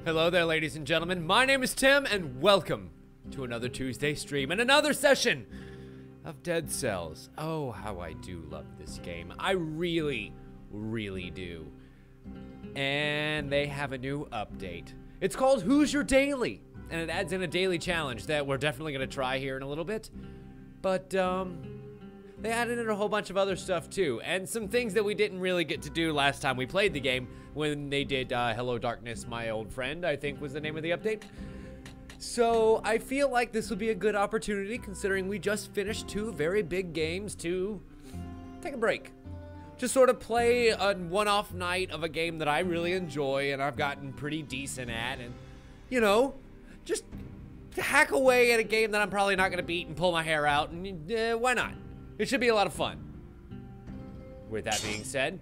Hello there, ladies and gentlemen. My name is Tim, and welcome to another Tuesday stream and another session of Dead Cells. Oh, how I do love this game. I really, really do. And they have a new update. It's called Who's Your Daily? And it adds in a daily challenge that we're definitely going to try here in a little bit. But, they added in a whole bunch of other stuff too, and some things that we didn't really get to do last time we played the game when they did Hello Darkness, My Old Friend, I think was the name of the update. So I feel like this will be a good opportunity considering we just finished two very big games to take a break. Just sort of play a one-off night of a game that I really enjoy and I've gotten pretty decent at, and, you know, just hack away at a game that I'm probably not going to beat and pull my hair out, and why not? It should be a lot of fun. With that being said,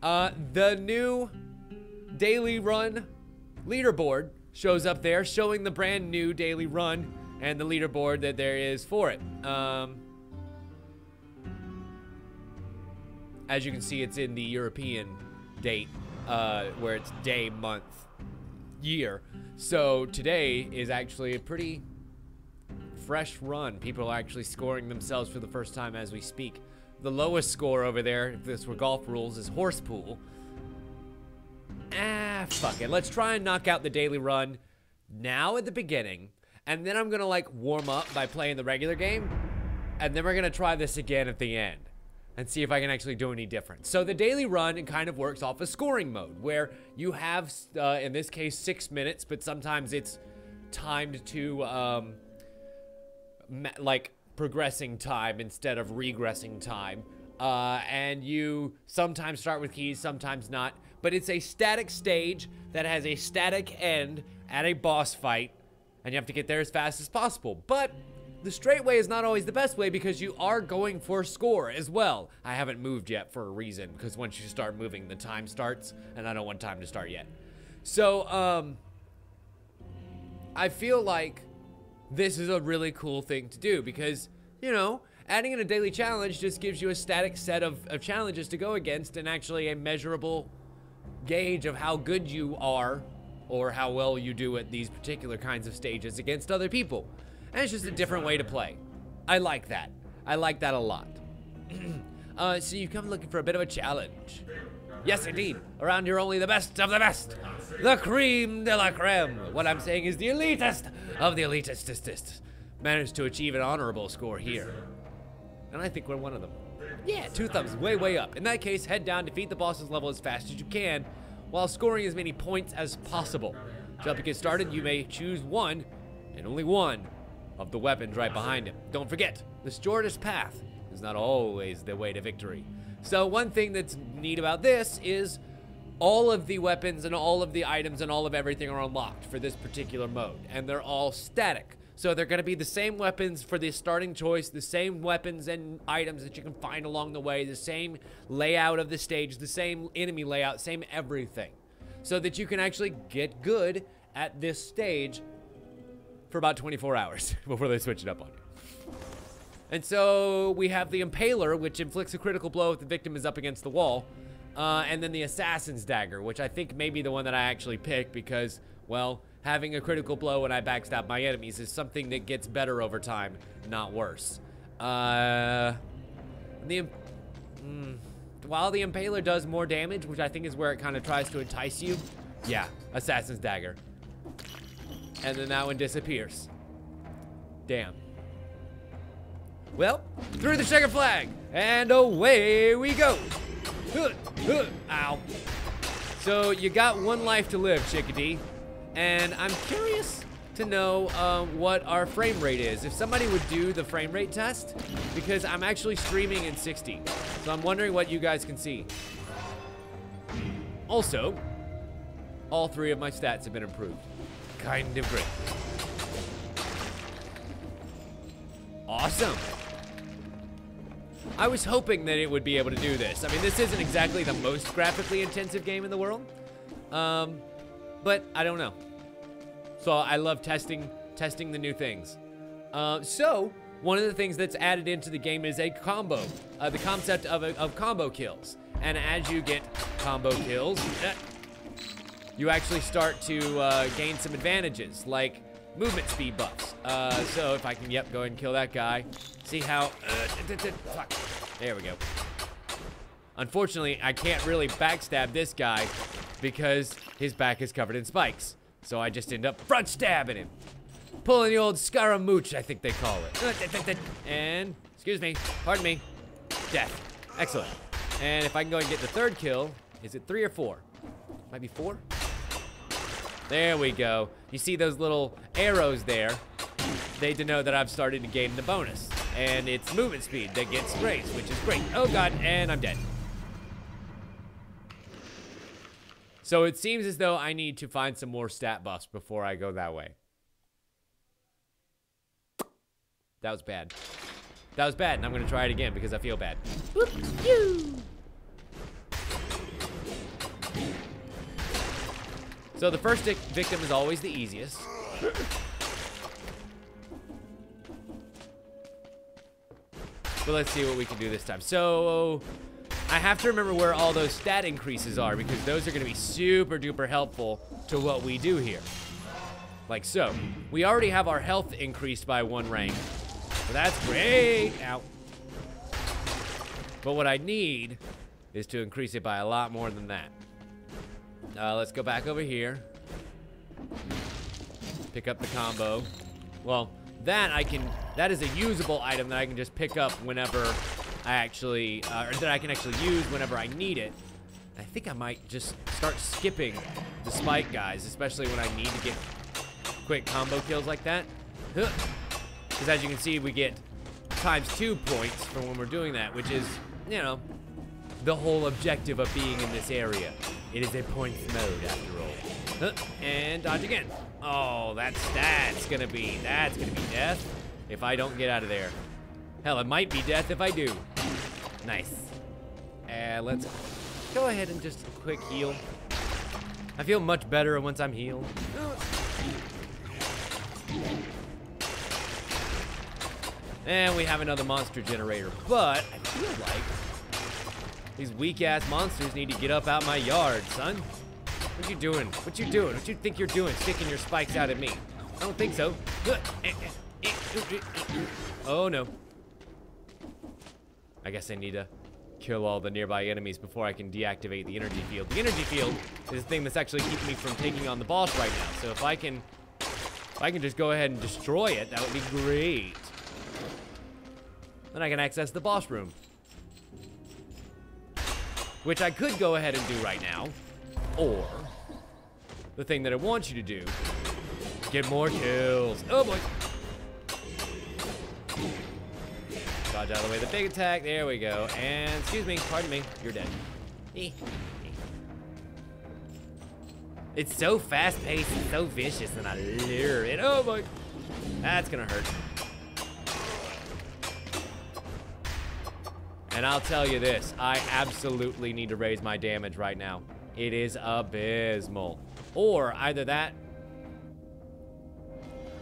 the new daily run leaderboard shows up there, showing the brand new daily run and the leaderboard that there is for it. As you can see, it's in the European date, where it's day, month, year. So today is actually a pretty fresh run. People are actually scoring themselves for the first time as we speak. The lowest score over there, if this were golf rules, is horse pool. Fuck it. Let's try and knock out the daily run now at the beginning, and then I'm gonna like warm up by playing the regular game, and then we're gonna try this again at the end and see if I can actually do any different. So the daily run, it kind of works off a scoring mode where you have, in this case, 6 minutes, but sometimes it's timed to like progressing time instead of regressing time, and you sometimes start with keys, sometimes not, but it's a static stage that has a static end at a boss fight, and you have to get there as fast as possible. But the straight way is not always the best way because you are going for score as well. I haven't moved yet for a reason, because once you start moving, the time starts, and I don't want time to start yet. So I feel like this is a really cool thing to do because, you know, adding in a daily challenge just gives you a static set of challenges to go against and actually a measurable gauge of how good you are or how well you do at these particular kinds of stages against other people. And it's just a different way to play. I like that. I like that a lot. So you come looking for a bit of a challenge. Yes, indeed. Around here, only the best of the best. The cream de la creme. What I'm saying is the elitist of the elitist managed to achieve an honorable score here. And I think we're one of them. Yeah, 2 thumbs, way up. In that case, head down, defeat the boss's level as fast as you can, while scoring as many points as possible. To help you get started, you may choose one, and only one, of the weapons right behind him. Don't forget, the shortest path is not always the way to victory. So one thing that's neat about this is all of the weapons and all of the items and all of everything are unlocked for this particular mode, and they're all static. So they're going to be the same weapons for the starting choice, the same weapons and items that you can find along the way, the same layout of the stage, the same enemy layout, same everything. So that you can actually get good at this stage for about 24 hours before they switch it up on you. And so we have the Impaler, which inflicts a critical blow if the victim is up against the wall. And then the Assassin's Dagger, which I think may be the one that I actually picked because, well, having a critical blow when I backstab my enemies is something that gets better over time, not worse. While the Impaler does more damage, which I think is where it kind of tries to entice you, yeah, Assassin's Dagger. And then that one disappears. Damn. Well, through the checkered flag, and away we go. Ow. So you got 1 life to live, chickadee. And I'm curious to know what our frame rate is. If somebody would do the frame rate test, because I'm actually streaming in 60. So I'm wondering what you guys can see. Also, all 3 of my stats have been improved. Kind of great. Awesome. I was hoping that it would be able to do this. I mean, this isn't exactly the most graphically intensive game in the world. But I don't know. So I love testing the new things. So one of the things that's added into the game is a combo, the concept of combo kills. And as you get combo kills, you actually start to gain some advantages, like movement speed buffs. So if I can, go ahead and kill that guy. See how, fuck. There we go. Unfortunately, I can't really backstab this guy because his back is covered in spikes. So I just end up front stabbing him. Pulling the old Scaramouche, I think they call it. And, excuse me, pardon me, death. Excellent. And if I can go and get the third kill, is it 3 or 4? Might be 4. There we go. You see those little arrows there? They denote that I've started to gain the bonus. And it's movement speed that gets raised, which is great. Oh god, and I'm dead. So it seems as though I need to find some more stat buffs before I go that way. That was bad. That was bad, and I'm gonna try it again because I feel bad. Whoop, so the first victim is always the easiest. But let's see what we can do this time. So I have to remember where all those stat increases are because those are gonna be super duper helpful to what we do here. Like so. We already have our health increased by 1 rank. So that's great. Ow. But what I need is to increase it by a lot more than that. Let's go back over here. Pick up the combo. Well, that is a usable item that I can just pick up whenever I actually, or that I can actually use whenever I need it. I think I might just start skipping the spike guys, especially when I need to get quick combo kills like that. Because as you can see, we get ×2 points for when we're doing that, which is, you know, the whole objective of being in this area. It is a points mode after all. And dodge again. Oh, that's gonna be death if I don't get out of there. Hell, it might be death if I do. Nice. And let's go ahead and just quick heal. I feel much better once I'm healed. And we have another monster generator, but I feel like these weak-ass monsters need to get up out my yard, son. What you doing? What you doing? What you think you're doing, sticking your spikes out at me? I don't think so. Oh, no. I guess I need to kill all the nearby enemies before I can deactivate the energy field. The energy field is the thing that's actually keeping me from taking on the boss right now. So if I can just go ahead and destroy it, that would be great. Then I can access the boss room. Which I could go ahead and do right now. Or the thing that I want you to do, get more kills. Oh boy. Dodge out of the way, the big attack. There we go. And excuse me, pardon me, you're dead. It's so fast-paced and so vicious, and I lure it. Oh boy, that's gonna hurt. And I'll tell you this, I absolutely need to raise my damage right now. It is abysmal. Or either that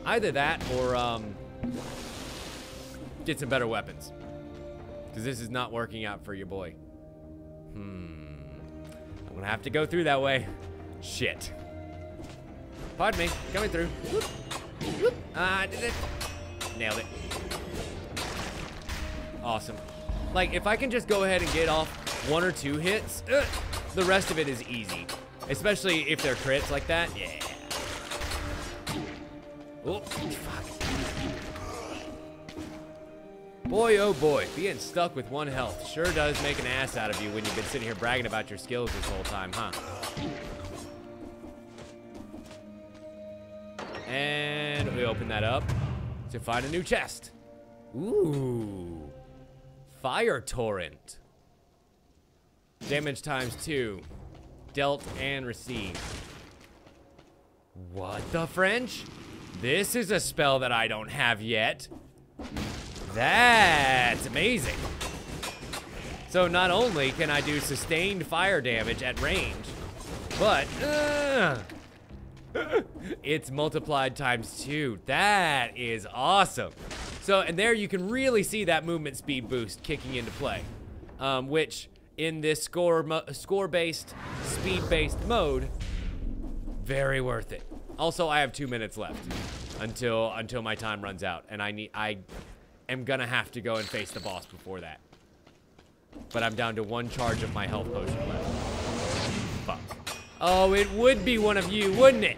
or get some better weapons. Because this is not working out for your boy. I'm gonna have to go through that way. Shit. Pardon me, coming through. Whoop. Whoop. I did it. Nailed it. Awesome. Like, if I can just go ahead and get off 1 or 2 hits, the rest of it is easy. Especially if they're crits like that. Yeah. Oh, fuck. Boy, oh boy, being stuck with 1 health sure does make an ass out of you when you've been sitting here bragging about your skills this whole time, huh? And we open that up to find a new chest. Ooh. Fire Torrent. Damage ×2. Dealt and received. What the French? This is a spell that I don't have yet. That's amazing. So not only can I do sustained fire damage at range, but it's multiplied ×2. That is awesome. So, and there you can really see that movement speed boost kicking into play, which in this score-based, speed-based mode Very worth it. Also, I have 2 minutes left until my time runs out, and I am gonna have to go and face the boss before that. But I'm down to 1 charge of my health potion left. Fuck. Oh, it would be one of you, wouldn't it?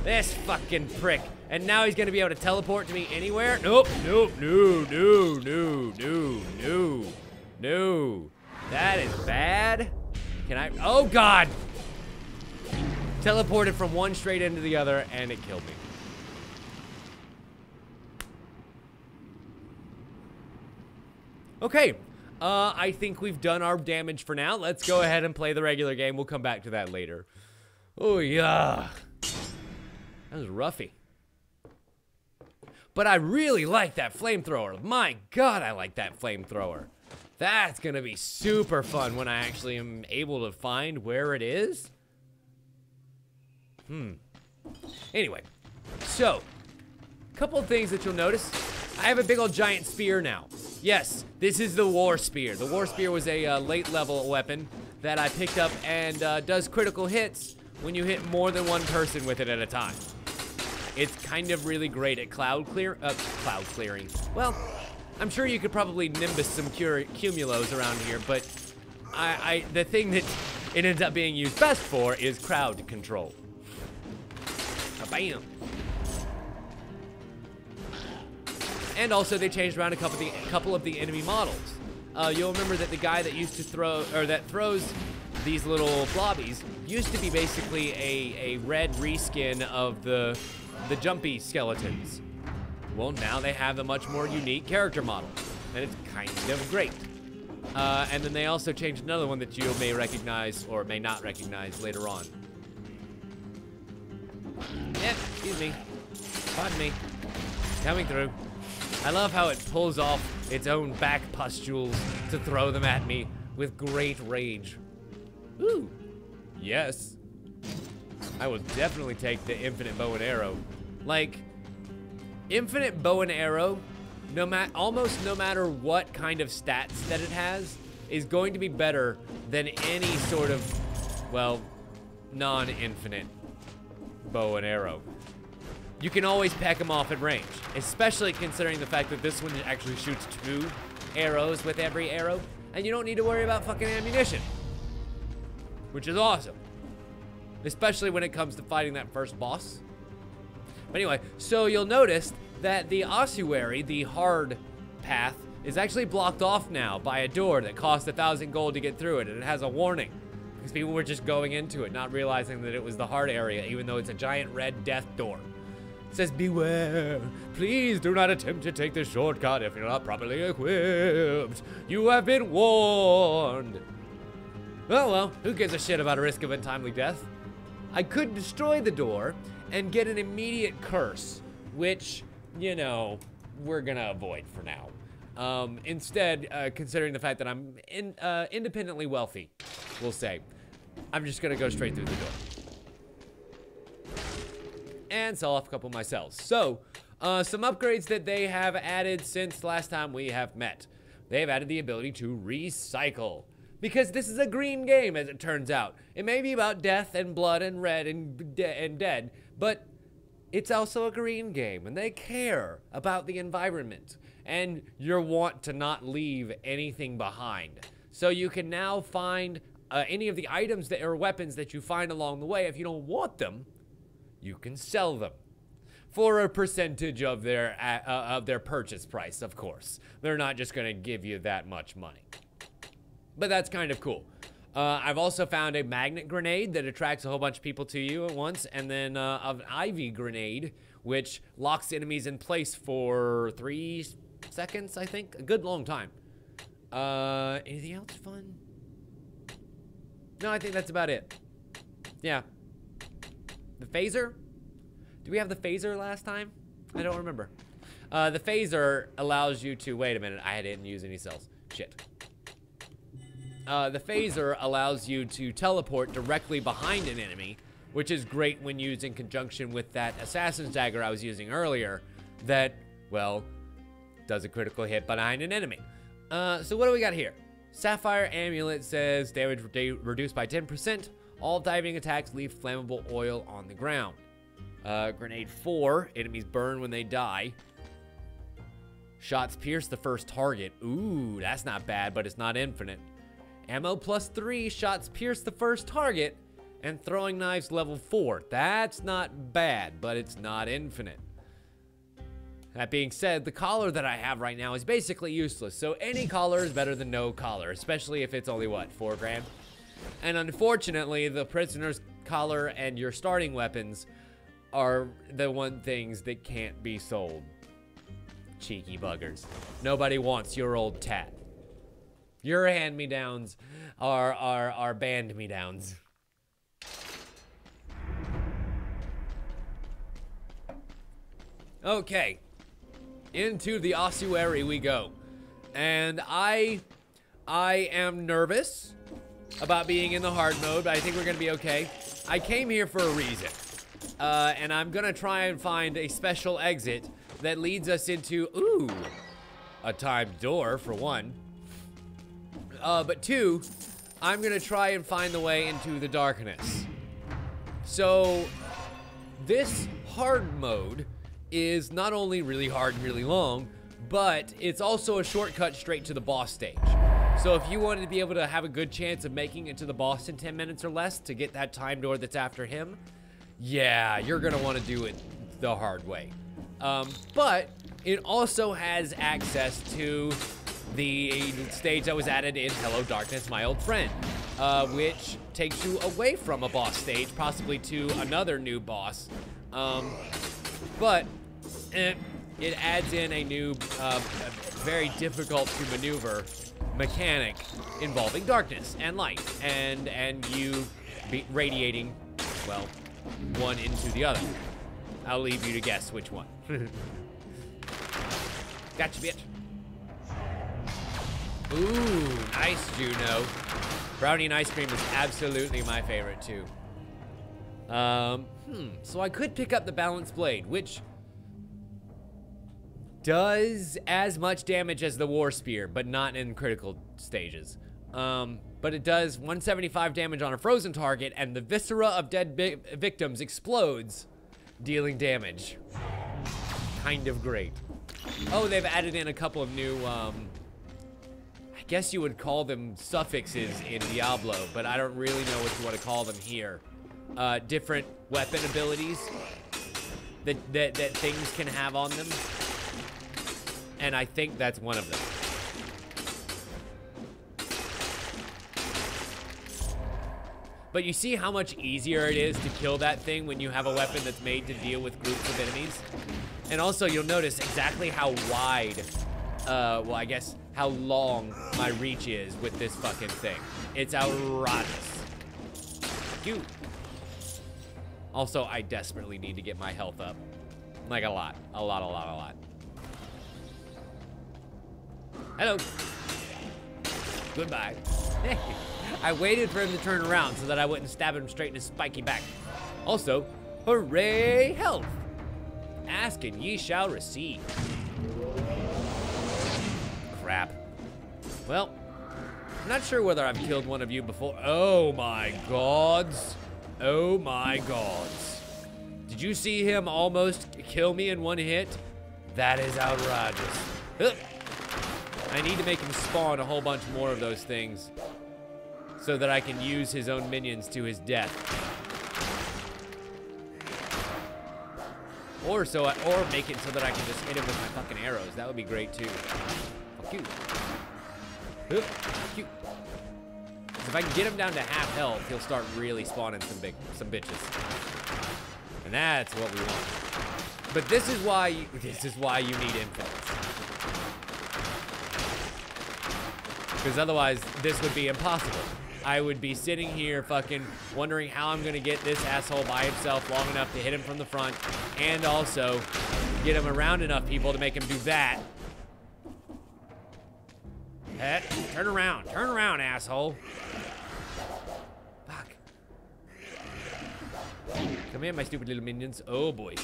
This fucking prick. And now he's gonna be able to teleport to me anywhere? Nope, nope, no, no, no, no, no, no. That is bad. Can I? Oh, God. Teleported from one straight into the other, and it killed me. Okay, I think we've done our damage for now. Let's go ahead and play the regular game. We'll come back to that later. Oh, yeah. That was roughy. But I really like that flamethrower. My God, I like that flamethrower. That's gonna be super fun when I actually am able to find where it is. Anyway, so, a couple of things that you'll notice. I have a big old giant spear now. Yes, this is the War Spear. The War Spear was a late level weapon that I picked up and does critical hits when you hit more than one person with it at a time. It's kind of really great at cloud clearing. Well, I'm sure you could probably nimbus some cumulos around here, but the thing that it ends up being used best for is crowd control. Bam. And also they changed around a couple of the enemy models. You'll remember that the guy that used to that throws these little blobbies used to be basically a red reskin of the jumpy skeletons. Well, now they have a much more unique character model, and it's kind of great. And then they also changed another one that you may recognize or may not recognize later on. Yep, excuse me. Pardon me. Coming through. I love how it pulls off its own back pustules to throw them at me with great rage. Ooh. Yes. I will definitely take the infinite bow and arrow. Like, infinite bow and arrow, almost no matter what kind of stats that it has, is going to be better than any sort of, well, non-infinite bow and arrow. You can always peck them off at range, especially considering the fact that this one actually shoots 2 arrows with every arrow, and you don't need to worry about fucking ammunition, which is awesome, especially when it comes to fighting that first boss. But anyway, so you'll notice that the ossuary, the hard path, is actually blocked off now by a door that costs 1,000 gold to get through it, and it has a warning. Because people were just going into it, not realizing that it was the hard area, even though it's a giant red death door. It says, beware, please do not attempt to take the shortcut if you're not properly equipped. You have been warned. Oh well, who gives a shit about a risk of untimely death? I could destroy the door and get an immediate curse, which, you know, we're gonna avoid for now. Instead, considering the fact that I'm independently wealthy, we'll say, I'm just gonna go straight through the door and sell off a couple myself. So, some upgrades that they have added since last time we have met. They've added the ability to recycle, because this is a green game, as it turns out. It may be about death and blood and red and dead, but it's also a green game, and they care about the environment and your want to not leave anything behind. So you can now find any of the items that or weapons that you find along the way. If you don't want them, you can sell them for a percentage of their purchase price, of course. They're not just gonna give you that much money. But that's kind of cool. I've also found a magnet grenade that attracts a whole bunch of people to you at once, and then an ivy grenade, which locks enemies in place for 3 seconds, I think. A good long time. Anything else fun? No, I think that's about it. Yeah. The phaser? Did we have the phaser last time? I don't remember. The phaser allows you to, wait a minute, I didn't use any cells. Shit. The phaser allows you to teleport directly behind an enemy, which is great when used in conjunction with that assassin's dagger I was using earlier that, well, does a critical hit behind an enemy. So what do we got here? Sapphire Amulet says damage reduced by 10% All diving attacks leave flammable oil on the ground. Grenade 4. Enemies burn when they die. Shots pierce the first target. Ooh, that's not bad, but it's not infinite. Ammo plus 3. Shots pierce the first target. And throwing knives level 4. That's not bad, but it's not infinite. That being said, the collar that I have right now is basically useless. So any collar is better than no collar, especially if it's only, what, 4 grand? And unfortunately, the prisoner's collar and your starting weapons are the one things that can't be sold. Cheeky buggers. Nobody wants your old tat. Your hand-me-downs are band-me-downs. Okay. Into the ossuary we go. And I am nervous about being in the hard mode, but I think we're gonna be okay. I came here for a reason. And I'm gonna try and find a special exit that leads us into, ooh, a timed door for one. But 2, I'm gonna try and find the way into the darkness. So, this hard mode is not only really hard and really long, but it's also a shortcut straight to the boss stage. So if you wanted to be able to have a good chance of making it to the boss in 10 minutes or less to get that time door that's after him, yeah, you're gonna want to do it the hard way. But it also has access to the stage that was added in Hello Darkness, My Old Friend, which takes you away from a boss stage, possibly to another new boss. But it adds in a new, very difficult to maneuver mechanic involving darkness and light, and you radiating, well, one into the other. I'll leave you to guess which one. Gotcha, bitch. Ooh, nice, Juno. Brownie and ice cream is absolutely my favorite too. So I could pick up the balanced blade, which does as much damage as the war spear, but not in critical stages. But it does 175 damage on a frozen target, and the viscera of dead victims explodes, dealing damage. Kind of great. Oh, they've added in a couple of new, I guess you would call them suffixes in Diablo, but I don't really know what you want to call them here. Different weapon abilities that things can have on them. And I think that's one of them. But you see how much easier it is to kill that thing when you have a weapon that's made to deal with groups of enemies? And also you'll notice exactly how wide, well, I guess how long my reach is with this fucking thing. It's outrageous. Dude. Also, I desperately need to get my health up. Like a lot. Hello. Goodbye. I waited for him to turn around so that I wouldn't stab him straight in his spiky back. Also, hooray, health. Ask and ye shall receive. Crap. Well, I'm not sure whether I've killed one of you before. Oh my gods. Oh my gods. Did you see him almost kill me in one hit? That is outrageous. I need to make him spawn a whole bunch more of those things so that I can use his own minions to his death. Or make it so that I can just hit him with my fucking arrows. That would be great too. Fuck you. Fuck you. If I can get him down to half health, he'll start really spawning some bitches. And that's what we want. But this is why you need influence. Because otherwise, this would be impossible. I would be sitting here fucking wondering how I'm gonna get this asshole by himself long enough to hit him from the front, and also get him around enough people to make him do that. Turn around, asshole. Fuck. Come here, my stupid little minions. Oh boy.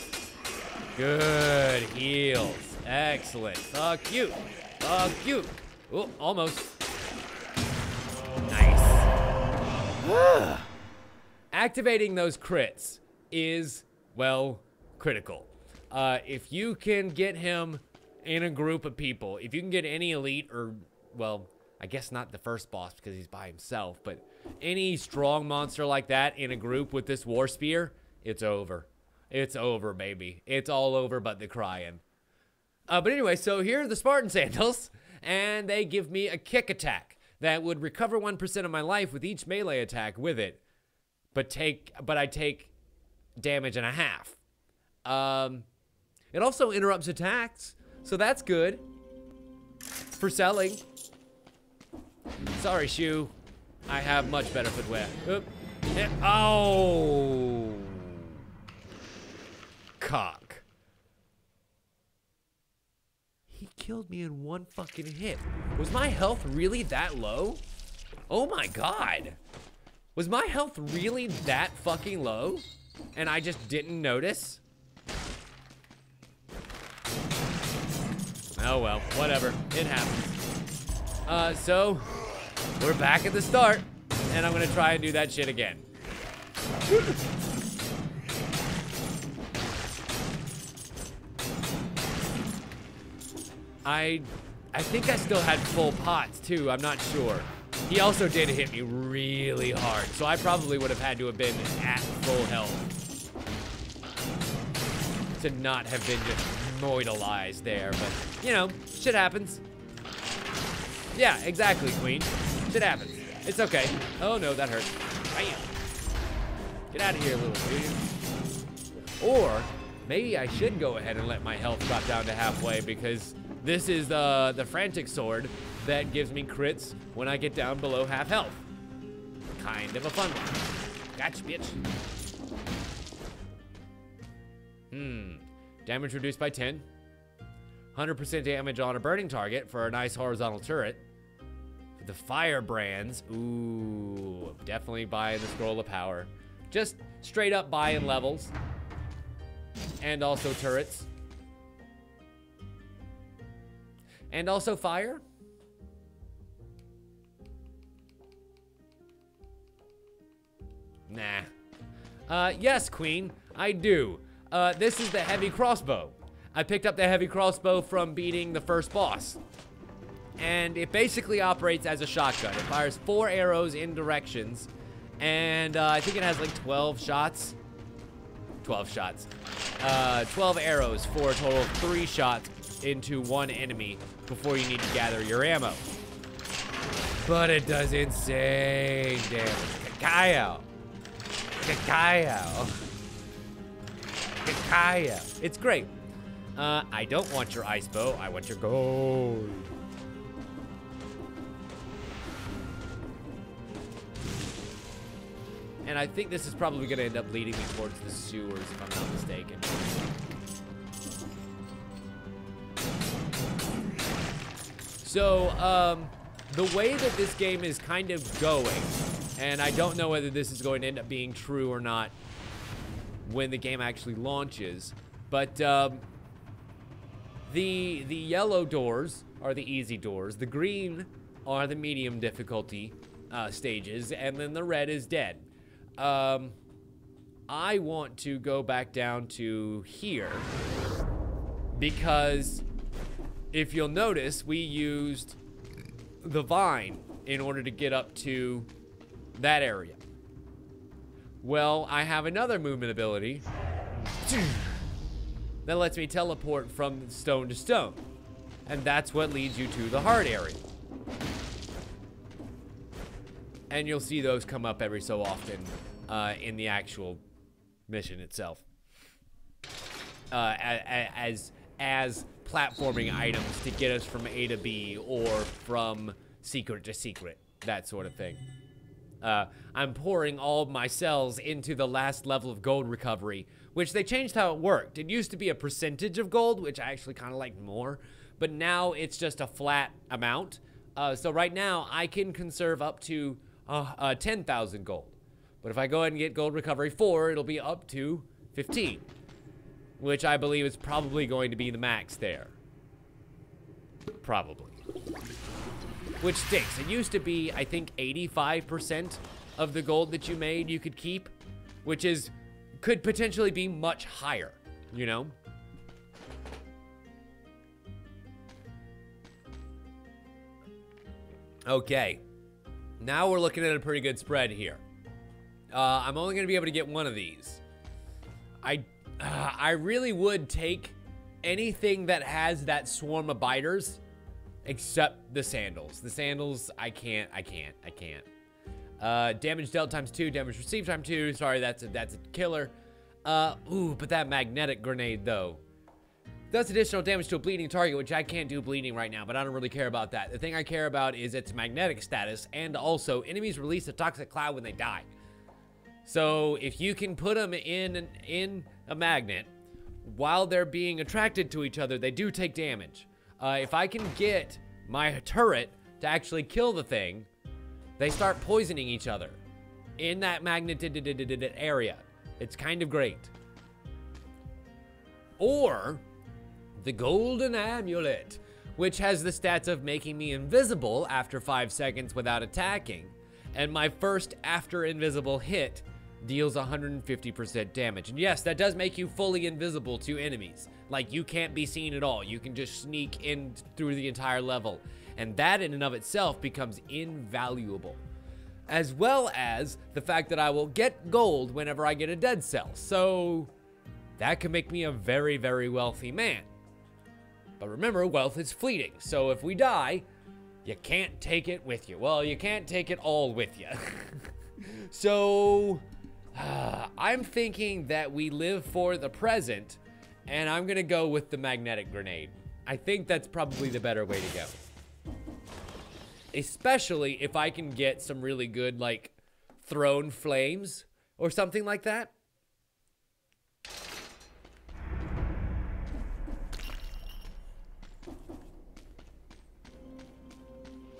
Good heals. Excellent. Fuck you. Fuck you. Oh, almost. Nice. activating those crits is, well, critical. If you can get him in a group of people, if you can get any elite or, well, I guess not the first boss because he's by himself, but any strong monster like that in a group with this war spear, it's over. It's over, baby. It's all over but the crying. But anyway, so here are the Spartan sandals, and they give me a kick attack that would recover 1% of my life with each melee attack with it, but I take damage and a half. It also interrupts attacks, so that's good for selling. Sorry, shoe. I have much better footwear. Oop. Oh. Cock. He killed me in one fucking hit. Was my health really that low? Oh my god. Was my health really that fucking low? And I just didn't notice? Oh well, whatever. It happens. So, we're back at the start, and I'm gonna try and do that shit again. I think I still had full pots too, I'm not sure. He also did hit me really hard, so I probably would have had to have been at full health to not have been just moidalized there, but you know, shit happens. Yeah, exactly, Queen. Shit happens. It's okay. Oh no, that hurt. Bam. Get out of here, little dude. Or maybe I should go ahead and let my health drop down to halfway because this is the frantic sword that gives me crits when I get down below half health. Kind of a fun one. Gotcha, bitch. Damage reduced by 10. 100% damage on a burning target for a nice horizontal turret. The firebrands, ooh, definitely buying the scroll of power. Just straight up buying levels. And also turrets. And also fire. Nah. Yes, Queen, I do. This is the heavy crossbow. I picked up the heavy crossbow from beating the first boss. And it basically operates as a shotgun. It fires 4 arrows in directions. And I think it has like 12 shots. 12 shots. 12 arrows for a total of 3 shots into one enemy before you need to gather your ammo. But it does insane damage. Cacao. Cacao. Cacao. It's great. I don't want your ice bow. I want your gold. And I think this is probably going to end up leading me towards the sewers, if I'm not mistaken. So, the way that this game is kind of going, and I don't know whether this is going to end up being true or not when the game actually launches, but the yellow doors are the easy doors, the green are the medium difficulty stages, and then the red is dead. I want to go back down to here because if you'll notice, we used the vine in order to get up to that area. Well, I have another movement ability that lets me teleport from stone to stone, and that's what leads you to the hard area. And you'll see those come up every so often in the actual mission itself. As platforming items to get us from A to B or from secret to secret, that sort of thing. I'm pouring all of my cells into the last level of gold recovery, which they changed how it worked. It used to be a percentage of gold, which I actually kind of like more, but now it's just a flat amount. So right now I can conserve up to 10,000 gold. But if I go ahead and get gold recovery 4, it'll be up to 15, which I believe is probably going to be the max there. Probably. Which stinks. It used to be, I think, 85% of the gold that you made you could keep. which could potentially be much higher, you know? Okay, now we're looking at a pretty good spread here. I'm only gonna be able to get one of these. I really would take anything that has that swarm of biters, except the sandals. The sandals, I can't. Damage dealt ×2, damage received ×2. Sorry, that's a killer. Ooh, but that magnetic grenade though. Does additional damage to a bleeding target, which I can't do bleeding right now, but I don't really care about that. The thing I care about is its magnetic status, and also enemies release a toxic cloud when they die. So if you can put them in a magnet while they're being attracted to each other, they do take damage. If I can get my turret to actually kill the thing, they start poisoning each other in that magneted area. It's kind of great. Or the golden amulet, which has the stats of making me invisible after 5 seconds without attacking, and my first after invisible hit deals 150% damage. And yes, that does make you fully invisible to enemies. Like, you can't be seen at all. You can just sneak in through the entire level, and that in and of itself becomes invaluable. As well as the fact that I will get gold whenever I get a dead cell. So that could make me a very, very wealthy man. But remember, wealth is fleeting. So if we die, you can't take it with you. Well, you can't take it all with you. So I'm thinking that we live for the present, and I'm gonna go with the magnetic grenade. I think that's probably the better way to go. Especially if I can get some really good, like, thrown flames or something like that.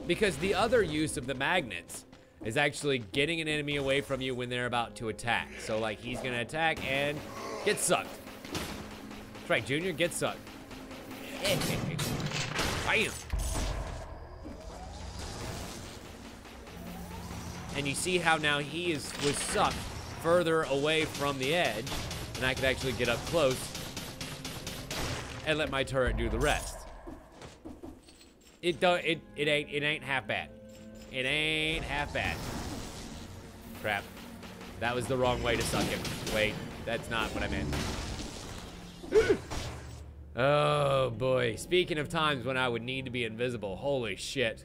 Because the other use of the magnets is actually getting an enemy away from you when they're about to attack. So, like, he's gonna attack and get sucked. That's right, Junior, get sucked. Bam! And you see how now he was sucked further away from the edge, and I could actually get up close and let my turret do the rest. It ain't half bad. It ain't half bad. Crap. That was the wrong way to suck him. Wait, that's not what I meant. Oh boy. Speaking of times when I would need to be invisible, holy shit.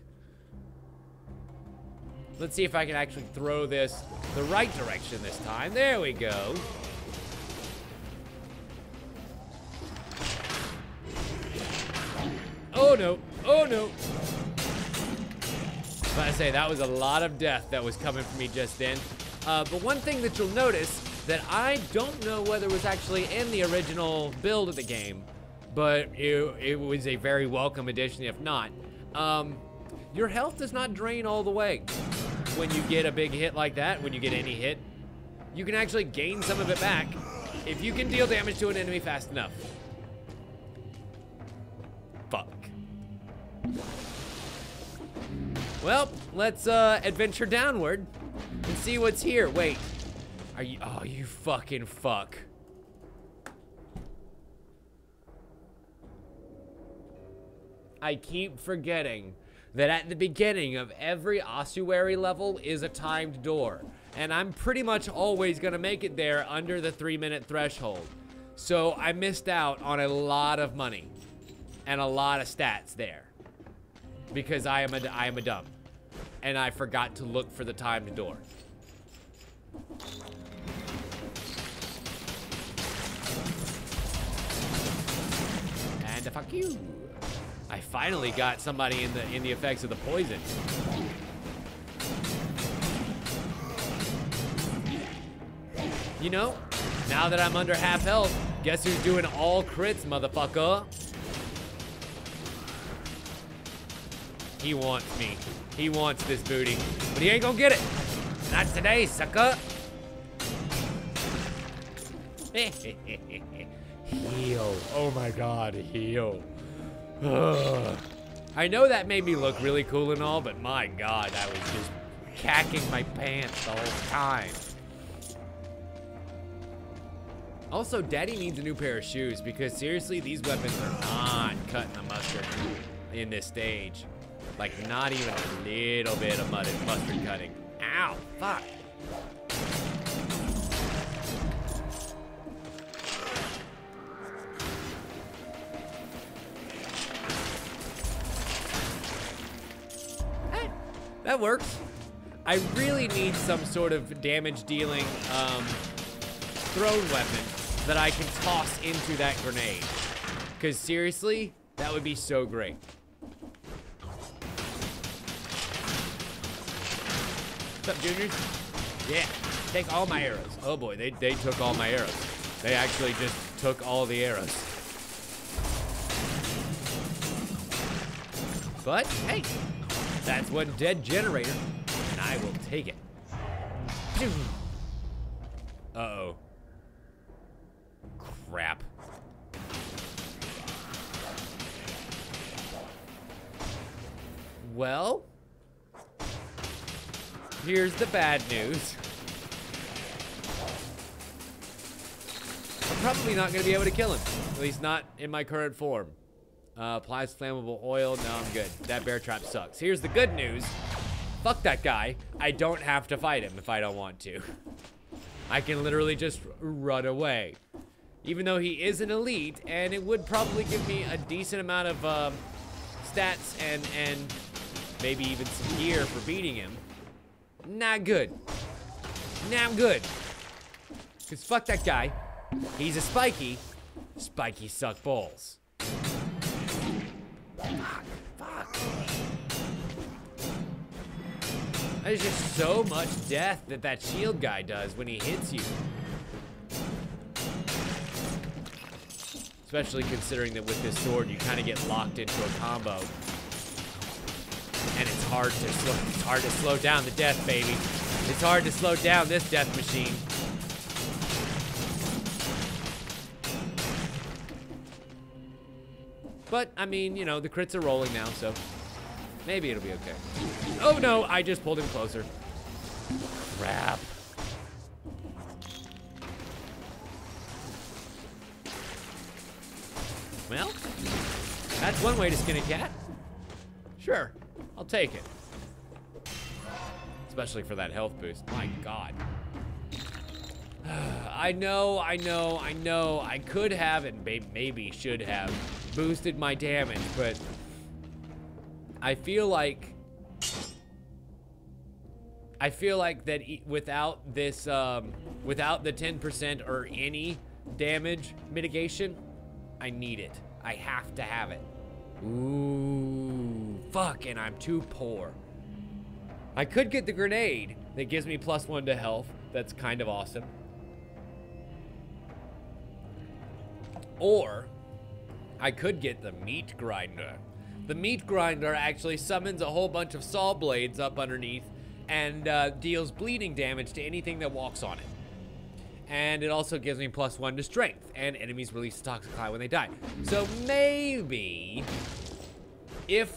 Let's see if I can actually throw this the right direction this time. There we go. Oh no. Oh no. I say that was a lot of death that was coming from me just then. But one thing that you'll notice that I don't know whether it was actually in the original build of the game, but it was a very welcome addition if not. Your health does not drain all the way when you get a big hit like that. When you get any hit, you can actually gain some of it back if you can deal damage to an enemy fast enough. Fuck. Well, let's adventure downward and see what's here. Wait, are you? Oh, you fucking fuck. I keep forgetting that at the beginning of every ossuary level is a timed door, and I'm pretty much always gonna make it there under the 3-minute threshold. So I missed out on a lot of money and a lot of stats there because I am a dumb, and I forgot to look for the timed door. And fuck you. I finally got somebody in the effects of the poison. You know, now that I'm under half health, guess who's doing all crits, motherfucker? He wants me. He wants this booty, but he ain't gonna get it. Not today, sucker. Heal. Oh my god, heal. I know that made me look really cool and all, but my god, I was just cacking my pants the whole time. Also, Daddy needs a new pair of shoes because seriously, these weapons are not cutting the mustard in this stage. Like, not even a little bit of mustard cutting. Ow, fuck. Hey, that works. I really need some sort of damage dealing thrown weapon that I can toss into that grenade. Because seriously, that would be so great. What's up, juniors? Yeah, take all my arrows. Oh boy, they took all my arrows. They actually just took all the arrows. But, hey, that's one dead generator, and I will take it. Uh-oh. Crap. Well, here's the bad news. I'm probably not gonna be able to kill him. At least not in my current form. Applies flammable oil. No, I'm good. That bear trap sucks. Here's the good news. Fuck that guy. I don't have to fight him if I don't want to. I can literally just run away. Even though he is an elite, and it would probably give me a decent amount of stats and maybe even some gear for beating him. Not good. Not good. Because fuck that guy. He's a spiky. Spiky suck balls. Fuck. There's just so much death that shield guy does when he hits you. Especially considering that with this sword, you kind of get locked into a combo. And it's hard to slow down the death, baby. It's hard to slow down this death machine. But, I mean, you know, the crits are rolling now, so maybe it'll be okay. Oh no, I just pulled him closer. Crap. Well, that's one way to skin a cat. Sure, I'll take it. Especially for that health boost. My God. I know. I could have and maybe should have boosted my damage, but I feel like that without this, without the 10% or any damage mitigation, I need it. I have to have it. Ooh, fuck, and I'm too poor. I could get the grenade that gives me +1 to health. That's kind of awesome. Or I could get the meat grinder. The meat grinder actually summons a whole bunch of saw blades up underneath and deals bleeding damage to anything that walks on it. And it also gives me +1 to strength, and enemies release a toxic high when they die. So maybe,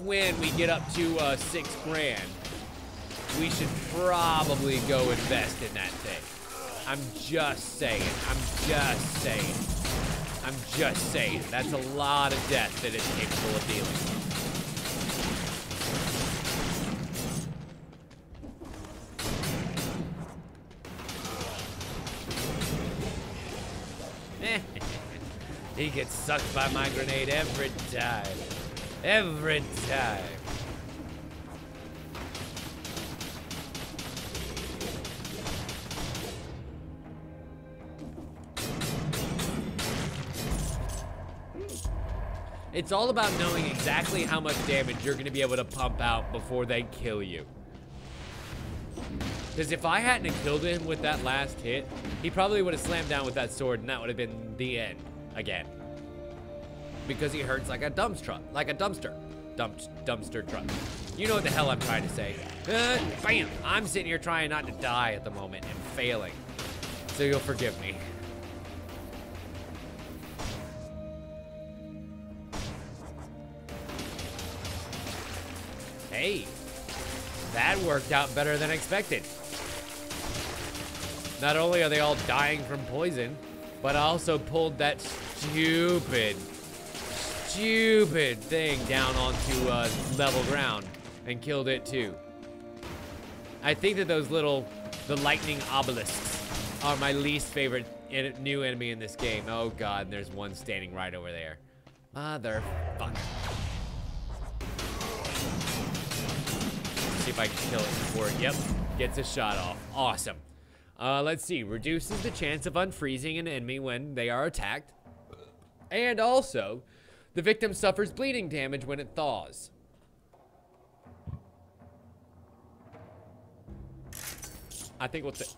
when we get up to 6 grand, we should probably go invest in that thing. I'm just saying. That's a lot of death that it's capable of dealing. He gets sucked by my grenade every time. Every time. It's all about knowing exactly how much damage you're gonna be able to pump out before they kill you. Because if I hadn't killed him with that last hit, he probably would have slammed down with that sword and that would have been the end again. Because he hurts like a dumpster truck. You know what the hell I'm trying to say. Bam! I'm sitting here trying not to die at the moment and failing. So you'll forgive me. Hey, that worked out better than expected. Not only are they all dying from poison, But I also pulled that stupid thing down onto level ground and killed it too. I think that the lightning obelisks are my least favorite new enemy in this game. Oh god, and there's one standing right over there. Motherfucker. See if I can kill it before it, yep, gets a shot off. Awesome. Let's see, reduces the chance of unfreezing an enemy when they are attacked. And also, the victim suffers bleeding damage when it thaws. I think we'll take...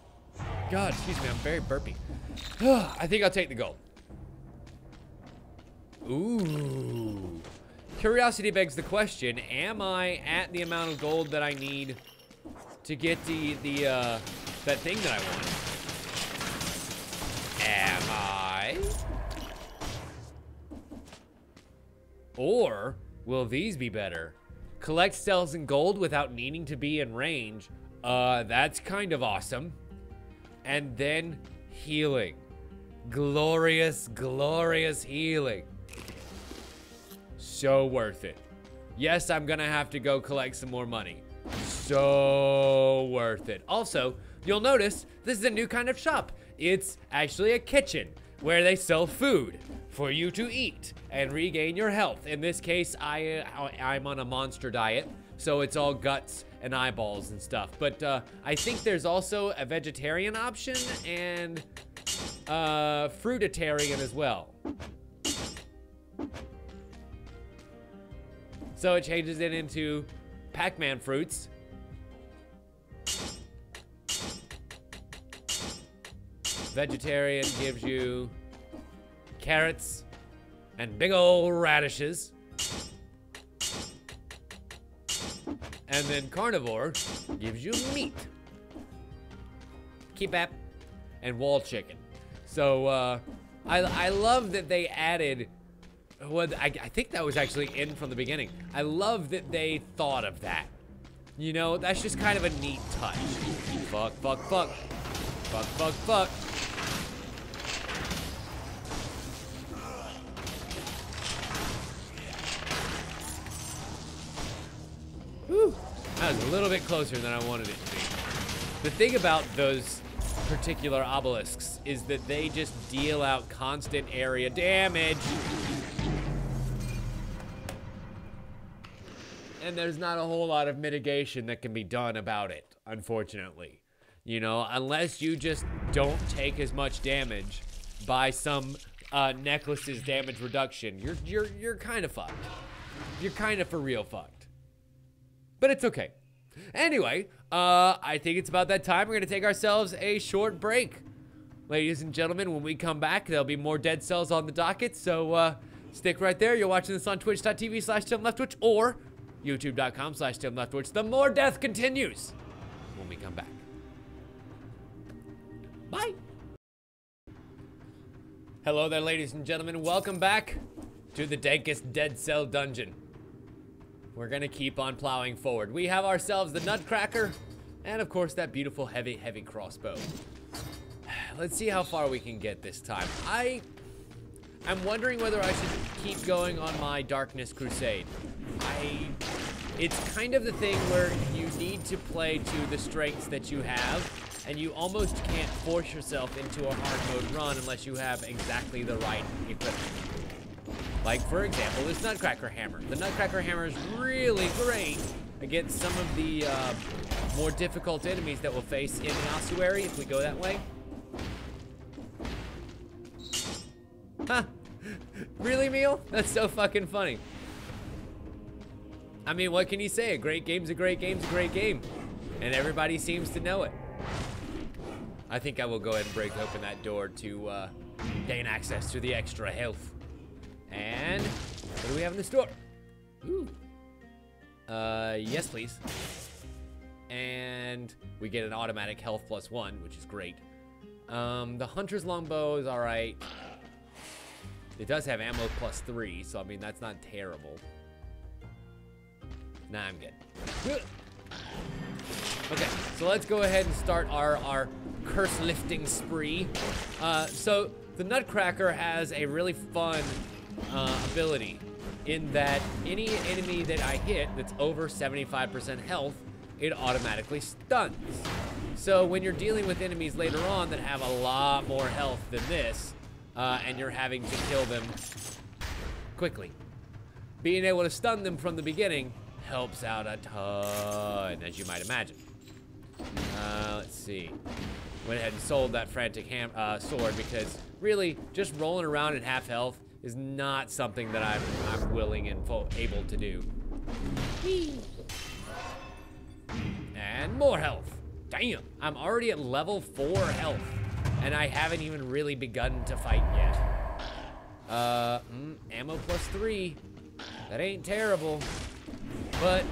God, excuse me, I'm very burpy. I think I'll take the gold. Ooh. Curiosity begs the question, am I at the amount of gold that I need to get that thing that I want? Am I? Or will these be better? Collect cells in gold without needing to be in range. That's kind of awesome. And then healing. Glorious, glorious healing. So worth it. Yes, I'm gonna have to go collect some more money. So worth it. Also, you'll notice this is a new kind of shop. It's actually a kitchen where they sell food for you to eat and regain your health. In this case, I'm on a monster diet, so it's all guts and eyeballs and stuff. But I think there's also a vegetarian option and fruitarian as well. So it changes it into Pac-Man fruits. Vegetarian gives you carrots and big old radishes. And then carnivore gives you meat. Kebab and wall chicken. So I love that they added, well, I think that was actually in from the beginning. I love that they thought of that. You know, that's just kind of a neat touch. Fuck, fuck, fuck. Fuck, fuck, fuck. Whew. That was a little bit closer than I wanted it to be. The thing about those particular obelisks is that they just deal out constant area damage. And there's not a whole lot of mitigation that can be done about it, unfortunately. You know, unless you just don't take as much damage by some necklace's damage reduction, you're kind of fucked. You're kind of for real fucked. But it's okay. Anyway, I think it's about that time. We're gonna take ourselves a short break. Ladies and gentlemen, when we come back, there'll be more dead cells on the docket, so stick right there. You're watching this on twitch.tv/TimLeftwich or youtube.com/TimLeftwich. The more death continues when we come back. Bye. Hello there, ladies and gentlemen. Welcome back to the dankest dead cell dungeon. We're gonna keep on plowing forward. We have ourselves the Nutcracker, and of course that beautiful heavy crossbow. Let's see how far we can get this time. I'm wondering whether I should keep going on my Darkness Crusade. It's kind of the thing where you need to play to the strengths that you have, and you almost can't force yourself into a hard mode run unless you have exactly the right equipment. Like, for example, this Nutcracker Hammer. The Nutcracker Hammer is really great against some of the more difficult enemies that we'll face in the ossuary if we go that way. Huh. Really, Meal? That's so fucking funny. I mean, what can you say? A great game's a great game's a great game. And everybody seems to know it. I think I will go ahead and break open that door to gain access to the extra health. And what do we have in the store? Ooh. Yes, please. And we get an automatic health +1, which is great. The Hunter's Longbow is all right. It does have ammo +3, so I mean, that's not terrible. Nah, I'm good. Okay, so let's go ahead and start our curse lifting spree. So The Nutcracker has a really fun ability in that any enemy that I hit that's over 75% health, it automatically stuns. So when you're dealing with enemies later on that have a lot more health than this, and you're having to kill them quickly, being able to stun them from the beginning helps out a ton, as you might imagine. Let's see. Went ahead and sold that frantic sword because really just rolling around at half health is not something that I'm willing and able to do. Whee. And more health. Damn, I'm already at level 4 health and I haven't even really begun to fight yet. Ammo plus 3. That ain't terrible, but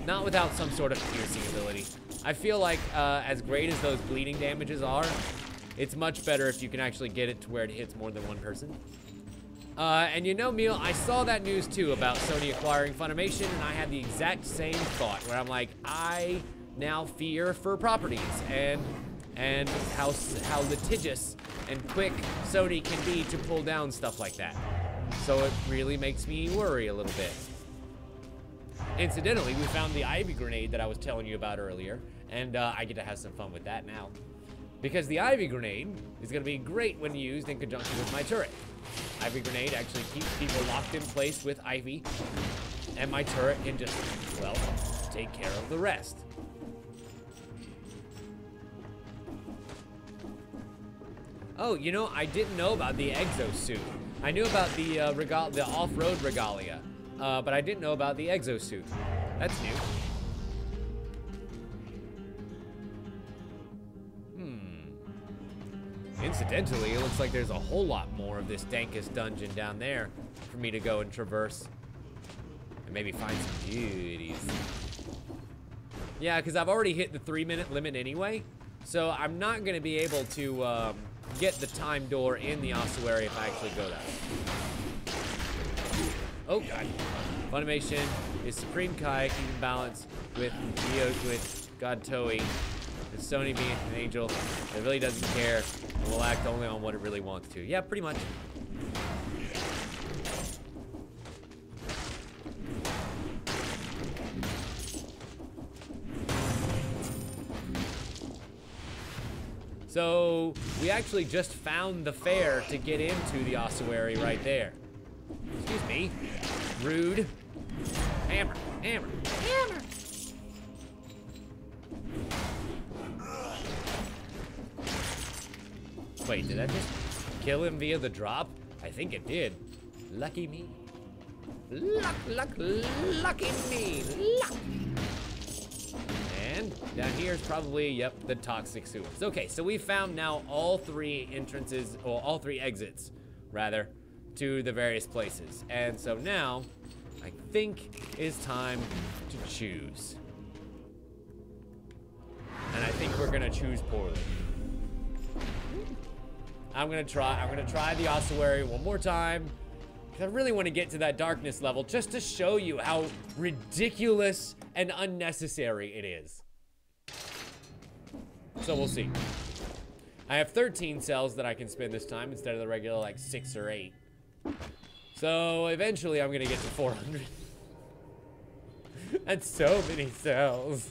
not without some sort of piercing ability. I feel like as great as those bleeding damages are, it's much better if you can actually get it to where it hits more than one person. And you know, Meal, I saw that news too about Sony acquiring Funimation, and I had the exact same thought where I'm like, I now fear for properties and how litigious and quick Sony can be to pull down stuff like that. So it really makes me worry a little bit. Incidentally, we found the Ivy Grenade that I was telling you about earlier, and I get to have some fun with that now. Because the Ivy Grenade is going to be great when used in conjunction with my turret. Ivy Grenade actually keeps people locked in place with Ivy, and my turret can just, well, take care of the rest. Oh, you know, I didn't know about the exosuit. I knew about the off-road regalia, but I didn't know about the exosuit. That's new. Incidentally, it looks like there's a whole lot more of this dankest dungeon down there for me to go and traverse. And maybe find some goodies. Yeah, because I've already hit the 3-minute limit anyway, so I'm not going to be able to get the time door in the ossuary if I actually go that way. Oh god. Funimation is supreme kayaking balance with God Toei. With Sony being an angel that really doesn't care and will act only on what it really wants to. Yeah, pretty much. So we actually just found the fair to get into the ossuary right there. Excuse me. Rude. Hammer. Hammer. Hammer. Wait, did I just kill him via the drop? I think it did. Lucky me. Lucky me. Luck. And down here is probably, yep, the toxic sewers. Okay, so we found now all 3 entrances, or all 3 exits, rather, to the various places. And so now, I think it's time to choose. And I think we're gonna choose poorly. I'm gonna try the ossuary one more time, because I really want to get to that darkness level just to show you how ridiculous and unnecessary it is. So we'll see. I have 13 cells that I can spin this time instead of the regular like 6 or 8. So eventually I'm gonna get to 400. That's so many cells.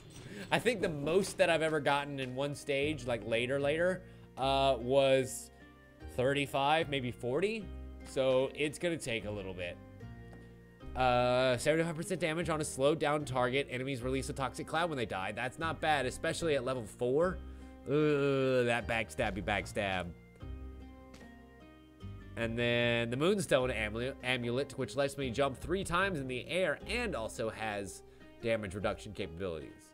I think the most that I've ever gotten in one stage, like later, was 35, maybe 40. So it's gonna take a little bit. 75% damage on a slowed down target. Enemies release a toxic cloud when they die. That's not bad, especially at level 4. That backstabby backstab. And then the Moonstone Amulet, which lets me jump 3 times in the air and also has damage reduction capabilities.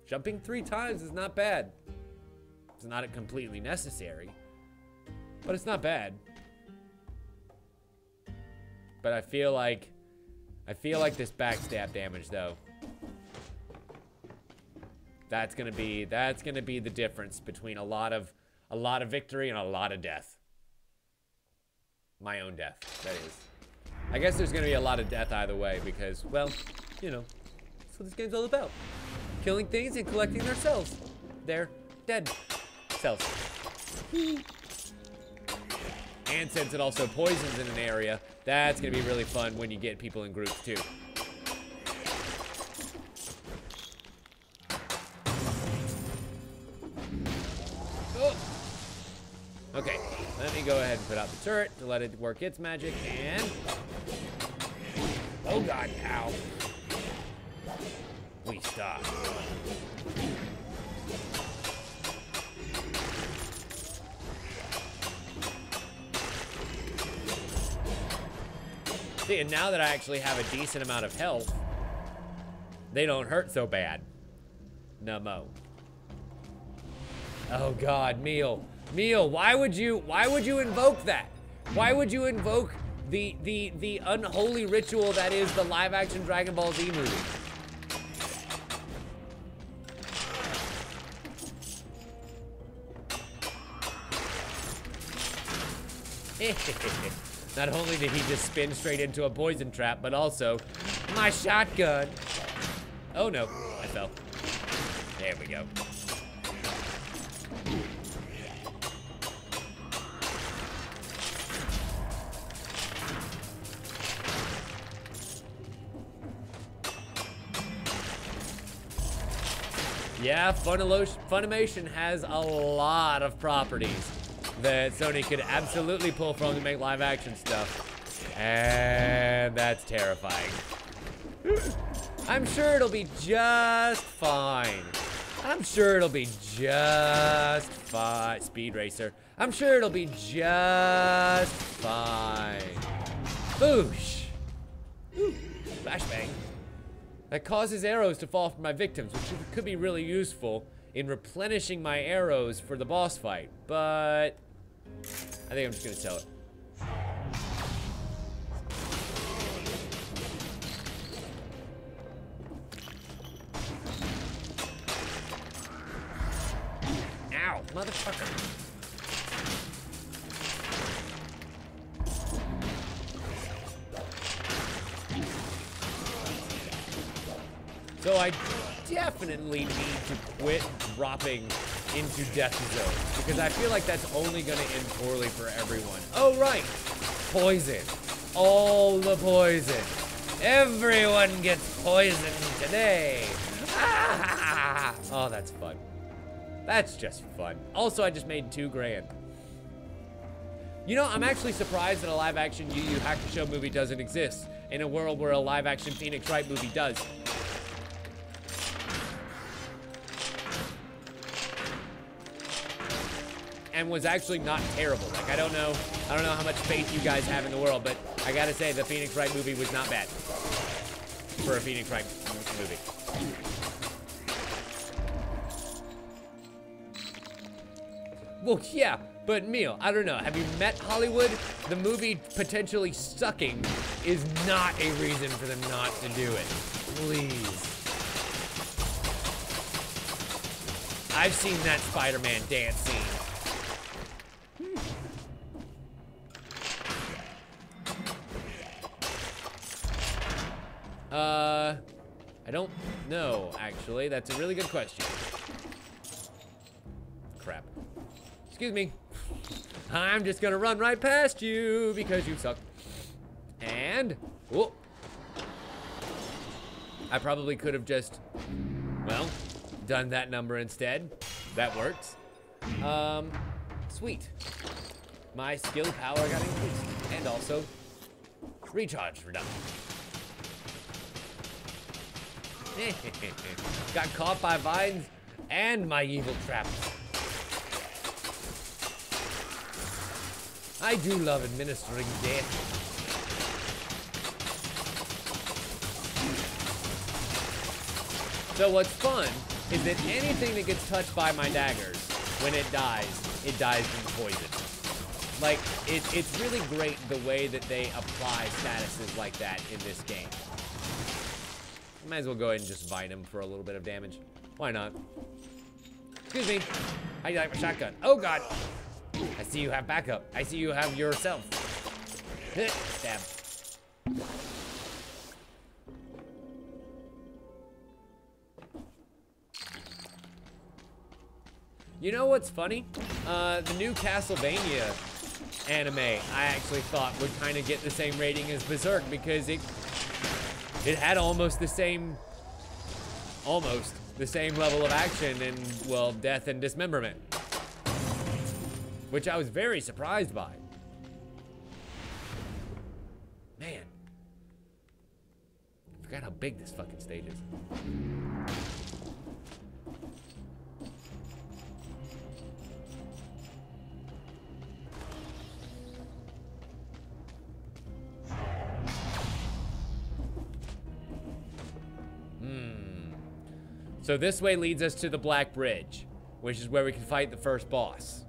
Jumping 3 times is not bad. It's not completely necessary, but it's not bad. But I feel like this backstab damage though. That's gonna be the difference between a lot of victory and a lot of death. My own death, that is. I guess there's gonna be a lot of death either way because, well, you know, that's what this game's all about. Killing things and collecting their cells. Their dead cells. And since it also poisons in an area, that's gonna be really fun when you get people in groups too. Oh. Okay, let me go ahead and put out the turret to let it work its magic, and... Oh god, ow. We stop. See, and now that I actually have a decent amount of health, they don't hurt so bad. No. Oh god, Meal. Meal, why would you invoke that? Why would you invoke the unholy ritual that is the live-action Dragon Ball Z movie? Not only did he just spin straight into a poison trap, but also my shotgun. Oh no, I fell. There we go. Yeah, Funimation has a lot of properties that Sony could absolutely pull from to make live action stuff. And that's terrifying. I'm sure it'll be just fine. I'm sure it'll be just fine. Speed Racer. I'm sure it'll be just fine. Boosh. Ooh, flashbang. That causes arrows to fall from my victims, which could be really useful in replenishing my arrows for the boss fight, but I think I'm just gonna sell it. Ow, motherfucker. So I definitely need to quit dropping into death zones, because I feel like that's only gonna end poorly for everyone. Oh right, poison. All the poison. Everyone gets poisoned today. Ah! Oh, that's fun. That's just fun. Also, I just made $2 grand. You know, I'm actually surprised that a live-action Yu Yu Hakusho movie doesn't exist in a world where a live-action Phoenix Wright movie does. And was actually not terrible. Like, I don't know how much faith you guys have in the world, but I gotta say the Phoenix Wright movie was not bad for a Phoenix Wright movie. Well, yeah, but Meal, I don't know. Have you met Hollywood? The movie potentially sucking is not a reason for them not to do it. Please. I've seen that Spider-Man dance scene. I don't know, actually. That's a really good question. Crap. Excuse me. I'm just gonna run right past you because you suck. And, whoa. I probably could have just, well, done that number instead. That works. Sweet. My skill power got increased. And also, recharge reduction. Got caught by vines and my evil traps. I do love administering death. So what's fun is that anything that gets touched by my daggers, when it dies from poison. Like, it's really great the way that they apply statuses like that in this game. Might as well go ahead and just vine him for a little bit of damage. Why not? Excuse me. How do you like my shotgun? Oh god. I see you have backup. I see you have yourself. Stab. You know what's funny? The new Castlevania anime, I actually thought would kind of get the same rating as Berserk because it had almost the same level of action and, well, death and dismemberment, which I was very surprised by. Man, I forgot how big this fucking stage is. So this way leads us to the Black Bridge, which is where we can fight the first boss.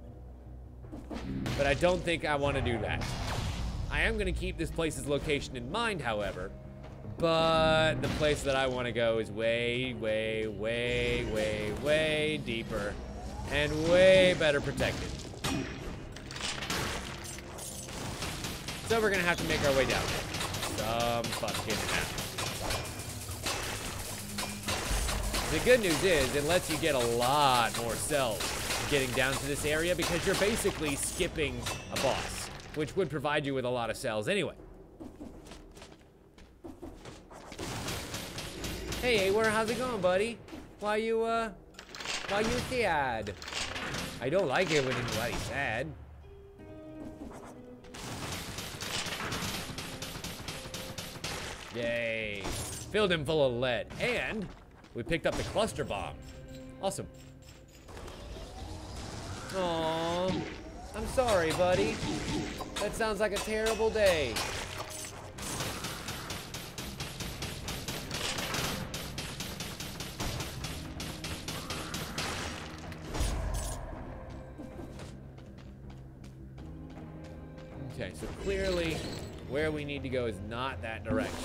But I don't think I want to do that. I am going to keep this place's location in mind, however, but the place that I want to go is way, way, way, way, way deeper and way better protected. So we're going to have to make our way down there. Some fucking hell. The good news is it lets you get a lot more cells getting down to this area because you're basically skipping a boss, which would provide you with a lot of cells anyway. Hey, Awer, how's it going, buddy? Why you sad? I don't like it when anybody's sad. Yay. Filled him full of lead. And we picked up the cluster bomb. Awesome. Aww. I'm sorry, buddy. That sounds like a terrible day. Okay, so clearly where we need to go is not that direction.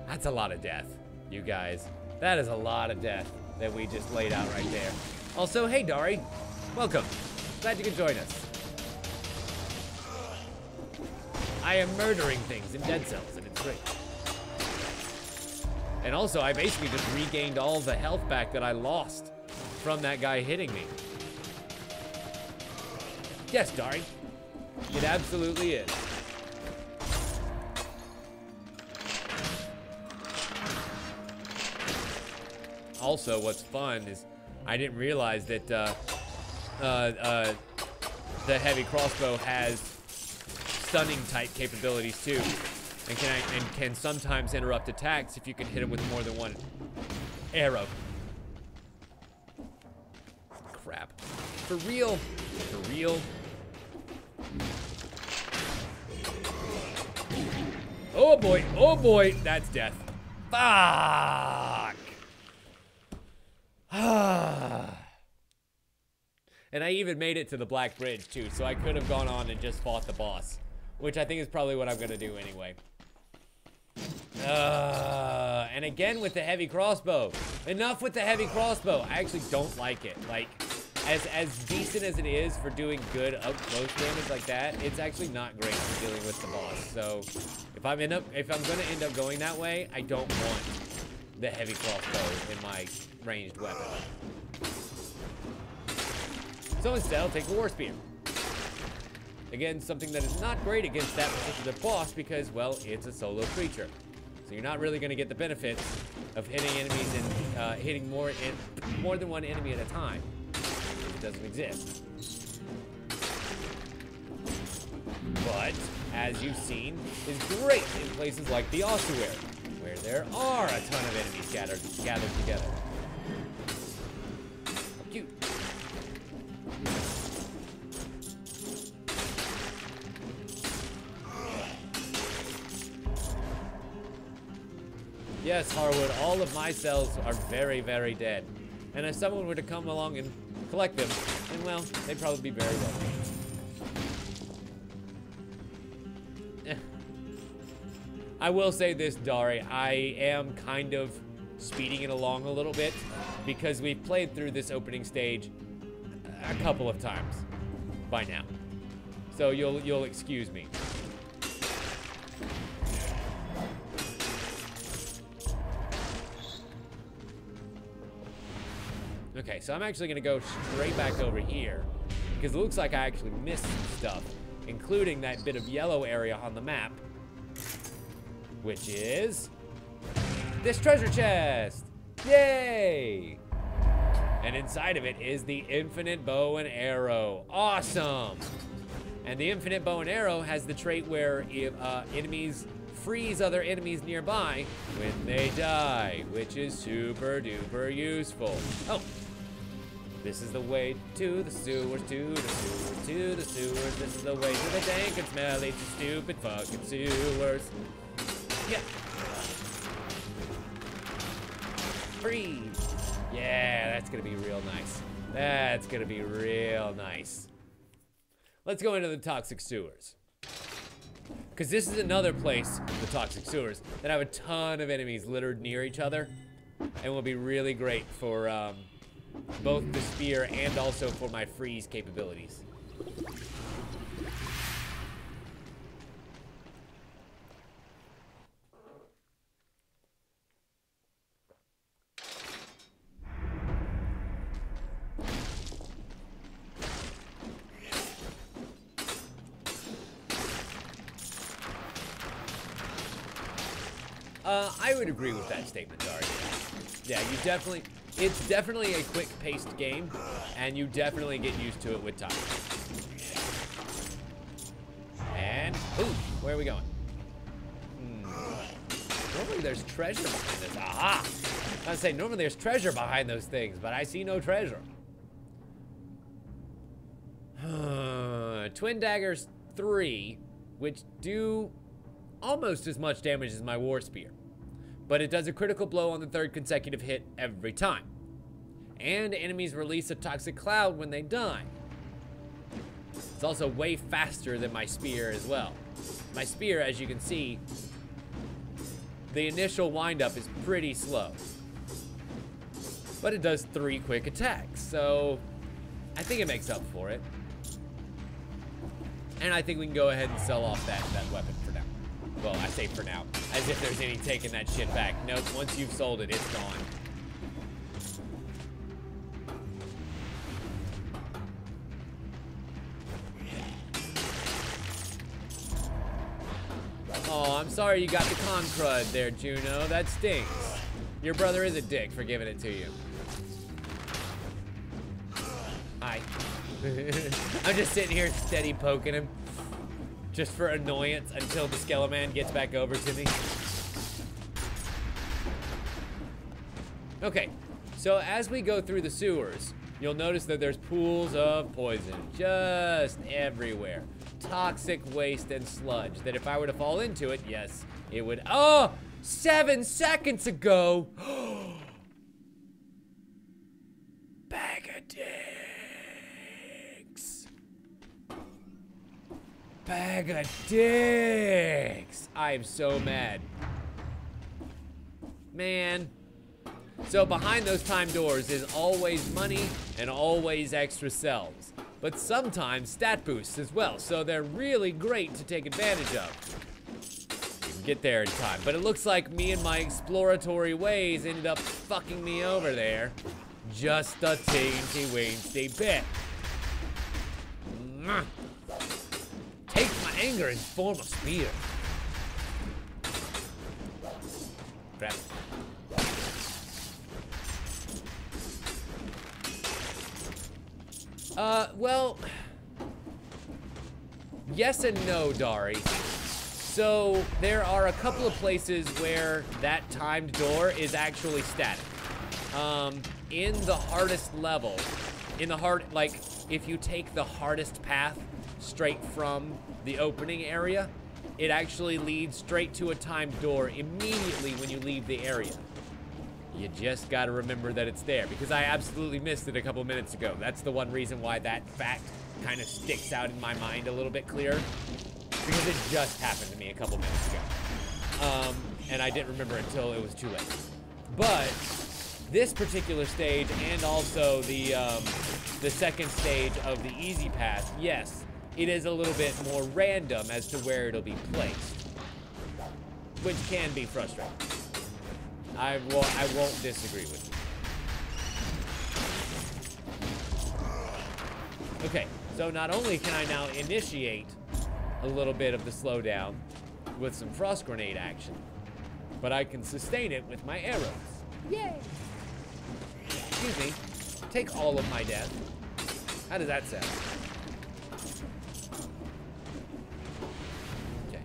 That's a lot of death, you guys. That is a lot of death that we just laid out right there. Also, hey, Dari. Welcome. Glad you could join us. I am murdering things in dead cells, and it's great. And also, I basically just regained all the health back that I lost from that guy hitting me. Yes, Dari. It absolutely is. Also, what's fun is I didn't realize that the heavy crossbow has stunning type capabilities too, and can sometimes interrupt attacks if you can hit him with more than one arrow. Crap. For real? For real? Oh boy, that's death. Fuck! And I even made it to the Black Bridge too, so I could have gone on and just fought the boss, which I think is probably what I'm gonna do anyway. And again with the heavy crossbow. Enough with the heavy crossbow. I actually don't like it. Like, as decent as it is for doing good up close damage like that, it's actually not great for dealing with the boss. So if I'm gonna end up going that way, I don't want the heavy crossbow in my ranged weapon. So instead, I'll take the war spear. Again, something that is not great against that particular boss because, well, it's a solo creature. So you're not really going to get the benefits of hitting enemies and hitting more than one enemy at a time. It doesn't exist. But, as you've seen, is great in places like the ossuary, where there are a ton of enemies gathered together. Cute. Yes, Harwood, all of my cells are very, very dead. And if someone were to come along and collect them, then, well, they'd probably be very welcome. I will say this, Dari. I am kind of speeding it along a little bit because we've played through this opening stage a couple of times by now. So you'll excuse me. Okay, so I'm actually gonna go straight back over here because it looks like I actually missed some stuff, including that bit of yellow area on the map, which is this treasure chest. Yay! And inside of it is the infinite bow and arrow. Awesome! And the infinite bow and arrow has the trait where enemies freeze other enemies nearby when they die, which is super duper useful. Oh, this is the way to the sewers, to the sewers, to the sewers. This is the way to the dank and smelly, stupid fucking sewers. Yeah. Freeze. Yeah, that's gonna be real nice. That's gonna be real nice. Let's go into the toxic sewers. Because this is another place, the toxic sewers, that have a ton of enemies littered near each other. And will be really great for both the spear and also for my freeze capabilities. I would agree with that statement, Dari. Yeah, it's definitely a quick-paced game, and you definitely get used to it with time. And, ooh, where are we going? Normally there's treasure behind this. Aha! I was gonna say, normally there's treasure behind those things, but I see no treasure. Twin daggers 3, which do almost as much damage as my war spear, but it does a critical blow on the 3rd consecutive hit every time. And enemies release a toxic cloud when they die. It's also way faster than my spear as well. My spear, as you can see, the initial windup is pretty slow, but it does 3 quick attacks, so I think it makes up for it. And I think we can go ahead and sell off that weapon for now. Well, I say for now, as if there's any taking that shit back. Nope, once you've sold it, it's gone. Oh, I'm sorry you got the con crud there, Juno. That stinks. Your brother is a dick for giving it to you. Hi. I'm just sitting here steady poking him. Just for annoyance until the Skeleman gets back over to me. Okay, so as we go through the sewers, you'll notice that there's pools of poison just everywhere. Toxic waste and sludge that if I were to fall into it, yes, it would. Oh, 7 seconds ago. Bag of dicks. Bag of dicks. I am so mad. Man. So behind those time doors is always money and always extra cells. But sometimes stat boosts as well, so they're really great to take advantage of. You can get there in time, but it looks like me and my exploratory ways ended up fucking me over there. Just a teensy-weensy bit. Take my anger in form of spear. Grab it. Well, yes and no, Dari. So there are a couple of places where that timed door is actually static. In the hardest level, like if you take the hardest path straight from the opening area, it actually leads straight to a timed door immediately when you leave the area. You just gotta remember that it's there, because I absolutely missed it a couple minutes ago. That's the one reason why that fact kind of sticks out in my mind a little bit clearer, because it just happened to me a couple minutes ago. and I didn't remember until it was too late. But this particular stage, and also the second stage of the easy path, yes, it is a little bit more random as to where it'll be placed, which can be frustrating. I won't disagree with you. Okay, so not only can I now initiate a little bit of the slowdown with some frost grenade action, but I can sustain it with my arrows. Yay! Excuse me. Take all of my death. How does that sound? Okay.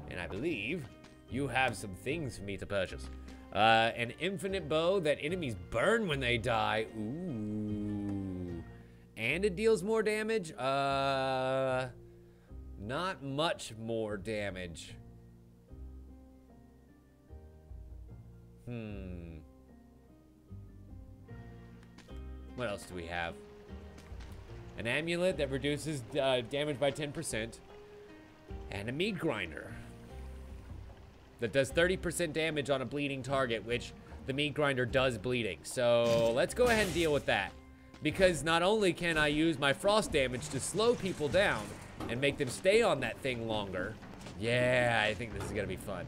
And I believe you have some things for me to purchase. An infinite bow that enemies burn when they die. Ooh. And it deals more damage? Not much more damage. What else do we have? An amulet that reduces damage by 10%. And a meat grinder that does 30% damage on a bleeding target, which the meat grinder does bleeding. So let's go ahead and deal with that. Because not only can I use my frost damage to slow people down and make them stay on that thing longer. Yeah, I think this is gonna be fun.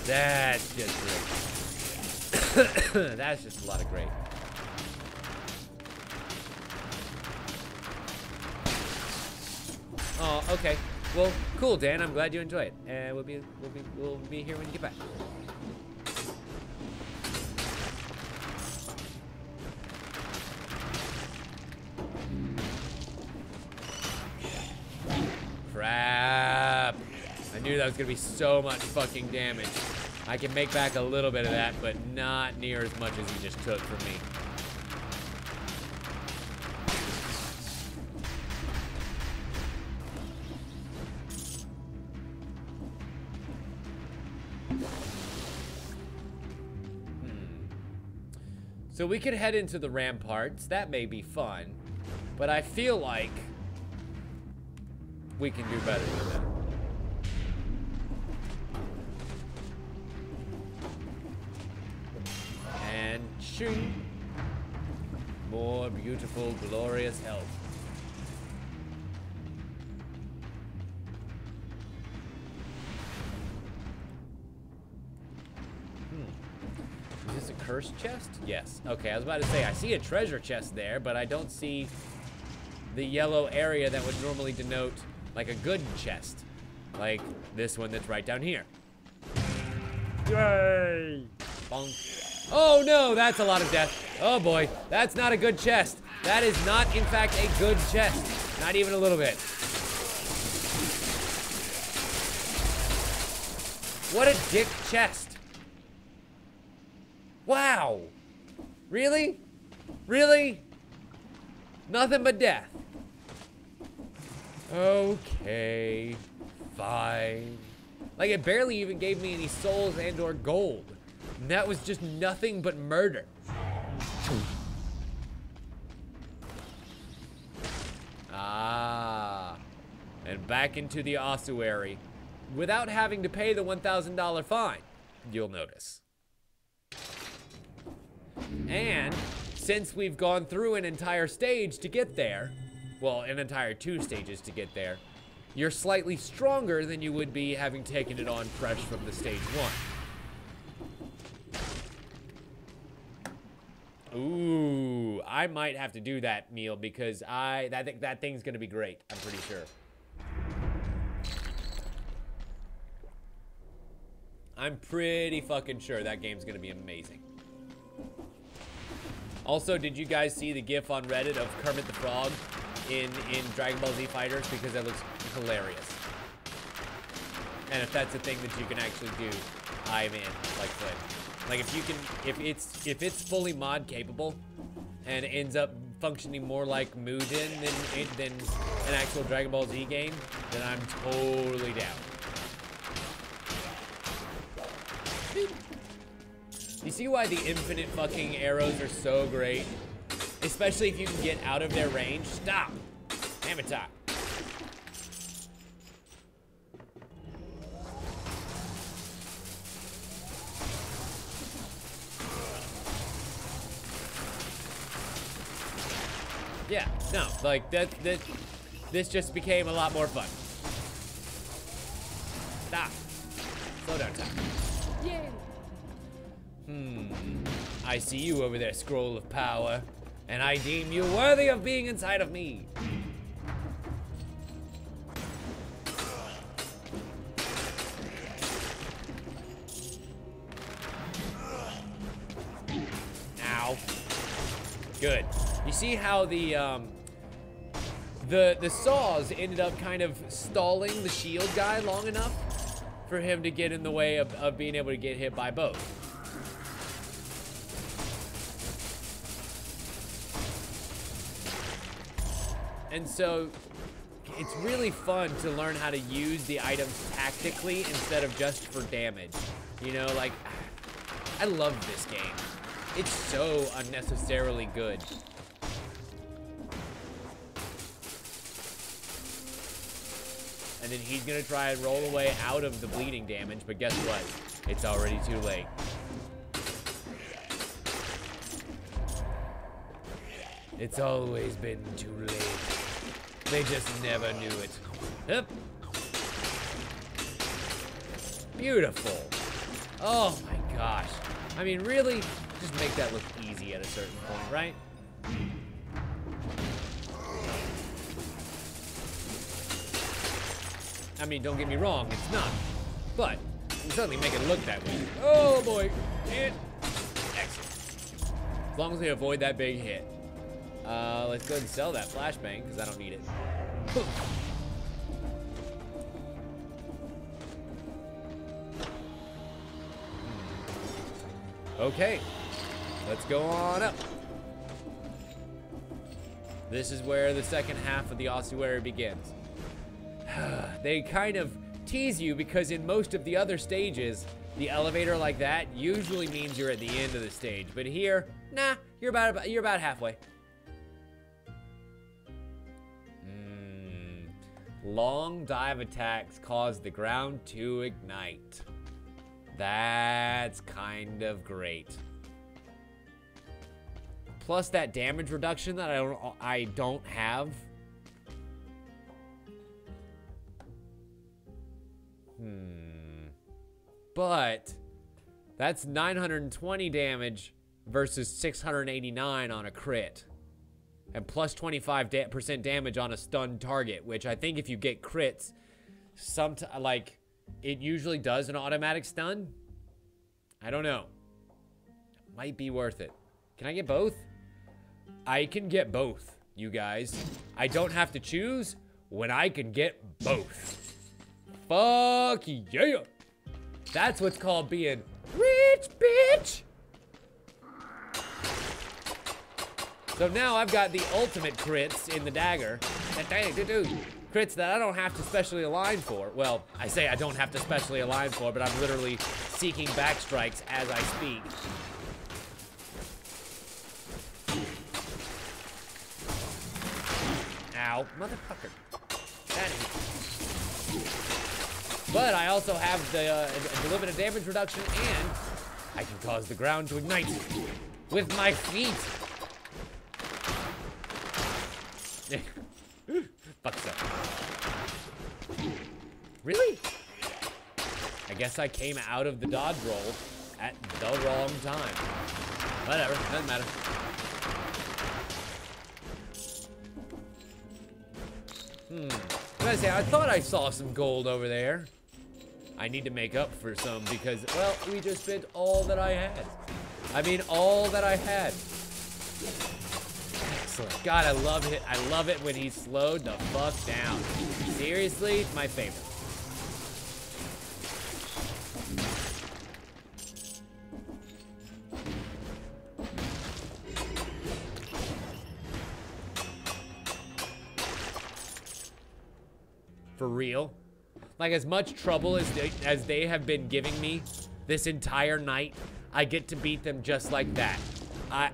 That's just great. That's just a lot of great. Oh, okay. Well, cool, Dan. I'm glad you enjoy it. And we'll be here when you get back. Crap. I knew that was gonna be so much fucking damage. I can make back a little bit of that, but not near as much as you just took from me. So we could head into the ramparts. That may be fun, but I feel like we can do better than that. And shing. More beautiful, glorious health. Is this a cursed chest? Yes. Okay, I was about to say, I see a treasure chest there, but I don't see the yellow area that would normally denote like a good chest. Like this one that's right down here. Yay! Bonk. Oh no, that's a lot of death. Oh boy, that's not a good chest. That is not, in fact, a good chest. Not even a little bit. What a dick chest. Wow. Really? Really? Nothing but death. Okay. Fine. Like, it barely even gave me any souls and or gold. And that was just nothing but murder. Ah. And back into the ossuary. Without having to pay the $1,000 fine, you'll notice. And since we've gone through an entire stage to get there, well, an entire 2 stages to get there, you're slightly stronger than you would be having taken it on fresh from the stage 1. Ooh, I might have to do that, Meal, because I think that thing's gonna be great. I'm pretty sure. I'm pretty fucking sure that game's gonna be amazing. Also, did you guys see the GIF on Reddit of Kermit the Frog in Dragon Ball Z Fighters? Because that looks hilarious. And if that's a thing that you can actually do, I'm in, like Flynn. Like if it's fully mod capable and ends up functioning more like Mugen than an actual Dragon Ball Z game, then I'm totally down. You see why the infinite fucking arrows are so great? Especially if you can get out of their range. Stop. Hammer time. Yeah, no, like this just became a lot more fun. Stop. Slow down time. Yay. I see you over there, scroll of power, and I deem you worthy of being inside of me. Ow. Good. You see how the saws ended up kind of stalling the shield guy long enough for him to get in the way of being able to get hit by both. And so it's really fun to learn how to use the items tactically instead of just for damage. You know, like, I love this game. It's so unnecessarily good. And then he's gonna try and roll away out of the bleeding damage, but guess what? It's already too late. It's always been too late. They just never knew it. Yep. Beautiful. Oh my gosh. I mean, really, just make that look easy at a certain point, right? I mean, don't get me wrong, it's not. But, you certainly make it look that way. Oh boy, hit. Excellent. As long as we avoid that big hit. Let's go ahead and sell that flashbang, because I don't need it. Okay, let's go on up. This is where the second half of the ossuary begins. They kind of tease you because in most of the other stages, the elevator like that usually means you're at the end of the stage. But here, nah, you're about halfway. Long dive attacks cause the ground to ignite. That's kind of great. Plus that damage reduction that I don't have. But that's 920 damage versus 689 on a crit. And plus 25% damage on a stunned target, which I think if you get crits, like, it usually does an automatic stun. I don't know. Might be worth it. Can I get both? I can get both, you guys. I don't have to choose when I can get both. Fuck yeah. That's what's called being rich, bitch. So now I've got the ultimate crits in the dagger. Crits that I don't have to specially align for. Well, I say I don't have to specially align for, but I'm literally seeking backstrikes as I speak. Ow, motherfucker. That is. But I also have the limited damage reduction, and I can cause the ground to ignite with my feet. Fuck that. Really? I guess I came out of the dodge roll at the wrong time. Whatever, doesn't matter. What did I say? I thought I saw some gold over there. I need to make up for some because, well, we just spent all that I had. I mean, all that I had. Excellent. God, I love it. I love it when he's slowed the fuck down. Seriously, it's my favorite. For real? Like, as much trouble as they have been giving me this entire night, I get to beat them just like that.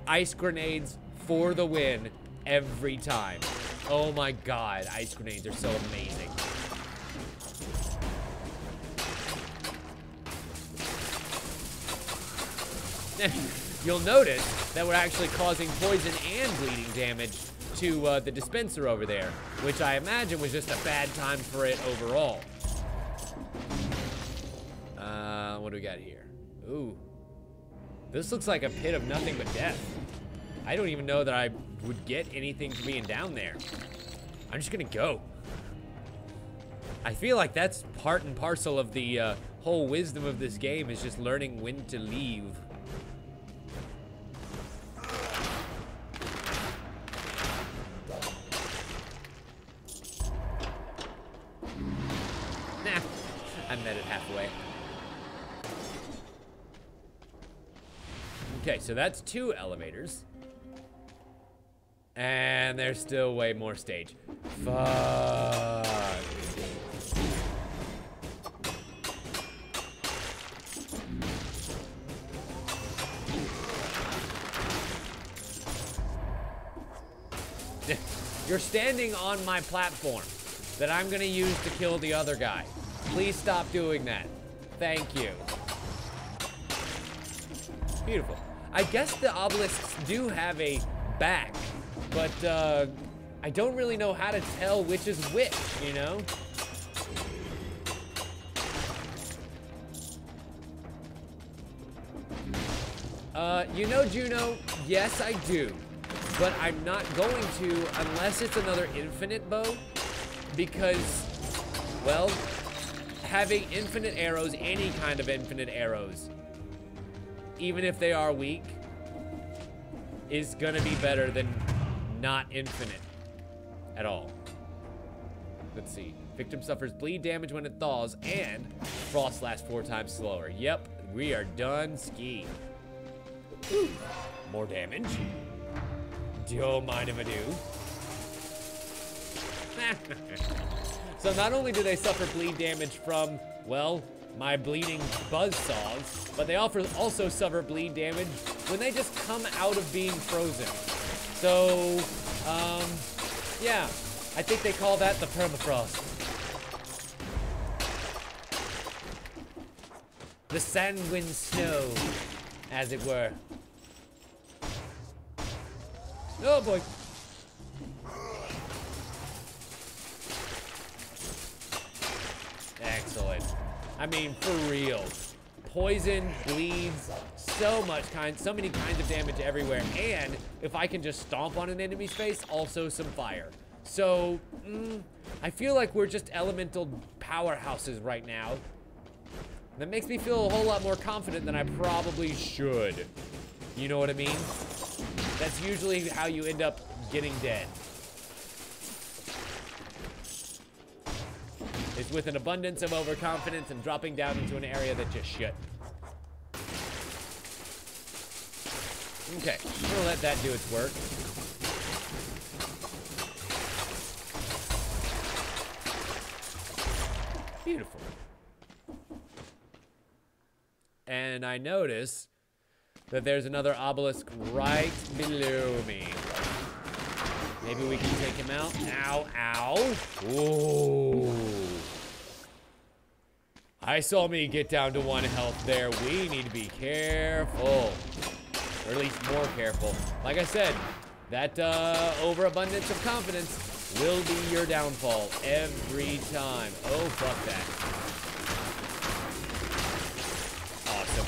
Ice grenades for the win every time. Oh my god, ice grenades are so amazing. You'll notice that we're actually causing poison and bleeding damage to the dispenser over there, which I imagine was just a bad time for it overall. What do we got here? Ooh. This looks like a pit of nothing but death. I don't even know that I would get anything for being down there. I'm just gonna go. I feel like that's part and parcel of the whole wisdom of this game, is just learning when to leave. Nah, I met it halfway. Okay, so that's 2 elevators. And there's still way more stage. Fuck. You're standing on my platform that I'm gonna use to kill the other guy. Please stop doing that. Thank you. Beautiful. I guess the obelisks do have a back, but I don't really know how to tell which is which, you know? You know, Juno, yes I do, but I'm not going to unless it's another infinite bow, because, well, having infinite arrows, any kind of infinite arrows, even if they are weak, is gonna be better than not infinite at all. Let's see. Victim suffers bleed damage when it thaws, and frost lasts 4 times slower. Yep, we are done ski. Ooh, more damage. Don't mind if I do. So not only do they suffer bleed damage from, well, my bleeding buzzsaws, but they also suffer bleed damage when they just come out of being frozen. So, yeah, I think they call that the permafrost. The sanguine snow, as it were. Oh boy. Excellent. I mean, for real. Poison, bleeds, so many kinds of damage everywhere. And if I can just stomp on an enemy's face, also some fire. So, I feel like we're just elemental powerhouses right now. That makes me feel a whole lot more confident than I probably should. You know what I mean? That's usually how you end up getting dead. It's with an abundance of overconfidence and dropping down into an area that just shit. Okay, I'm gonna let that do its work. Beautiful. And I notice that there's another obelisk right below me. Maybe we can take him out. Ow, ow. Ooh. I saw me get down to 1 health there. We need to be careful. Or at least more careful. Like I said, that overabundance of confidence will be your downfall every time. Oh, fuck that. Awesome.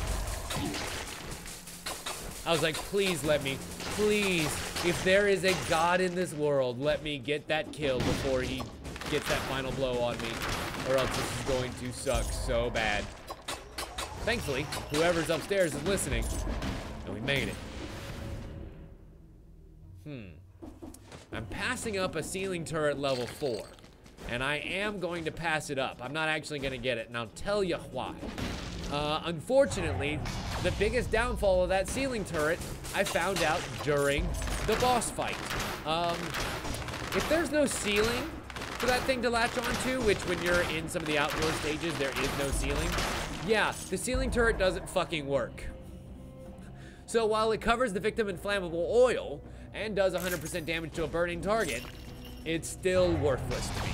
I was like, please let me, please, if there is a god in this world, let me get that kill before he gets that final blow on me, or else this is going to suck so bad. Thankfully, whoever's upstairs is listening, and we made it. I'm passing up a ceiling turret level 4, and I am going to pass it up. I'm not actually going to get it, and I'll tell you why. Unfortunately, the biggest downfall of that ceiling turret I found out during the boss fight. If there's no ceiling for that thing to latch onto, which when you're in some of the outdoor stages, there is no ceiling. Yeah, the ceiling turret doesn't fucking work. So while it covers the victim in flammable oil, and does 100% damage to a burning target, it's still worthless to me.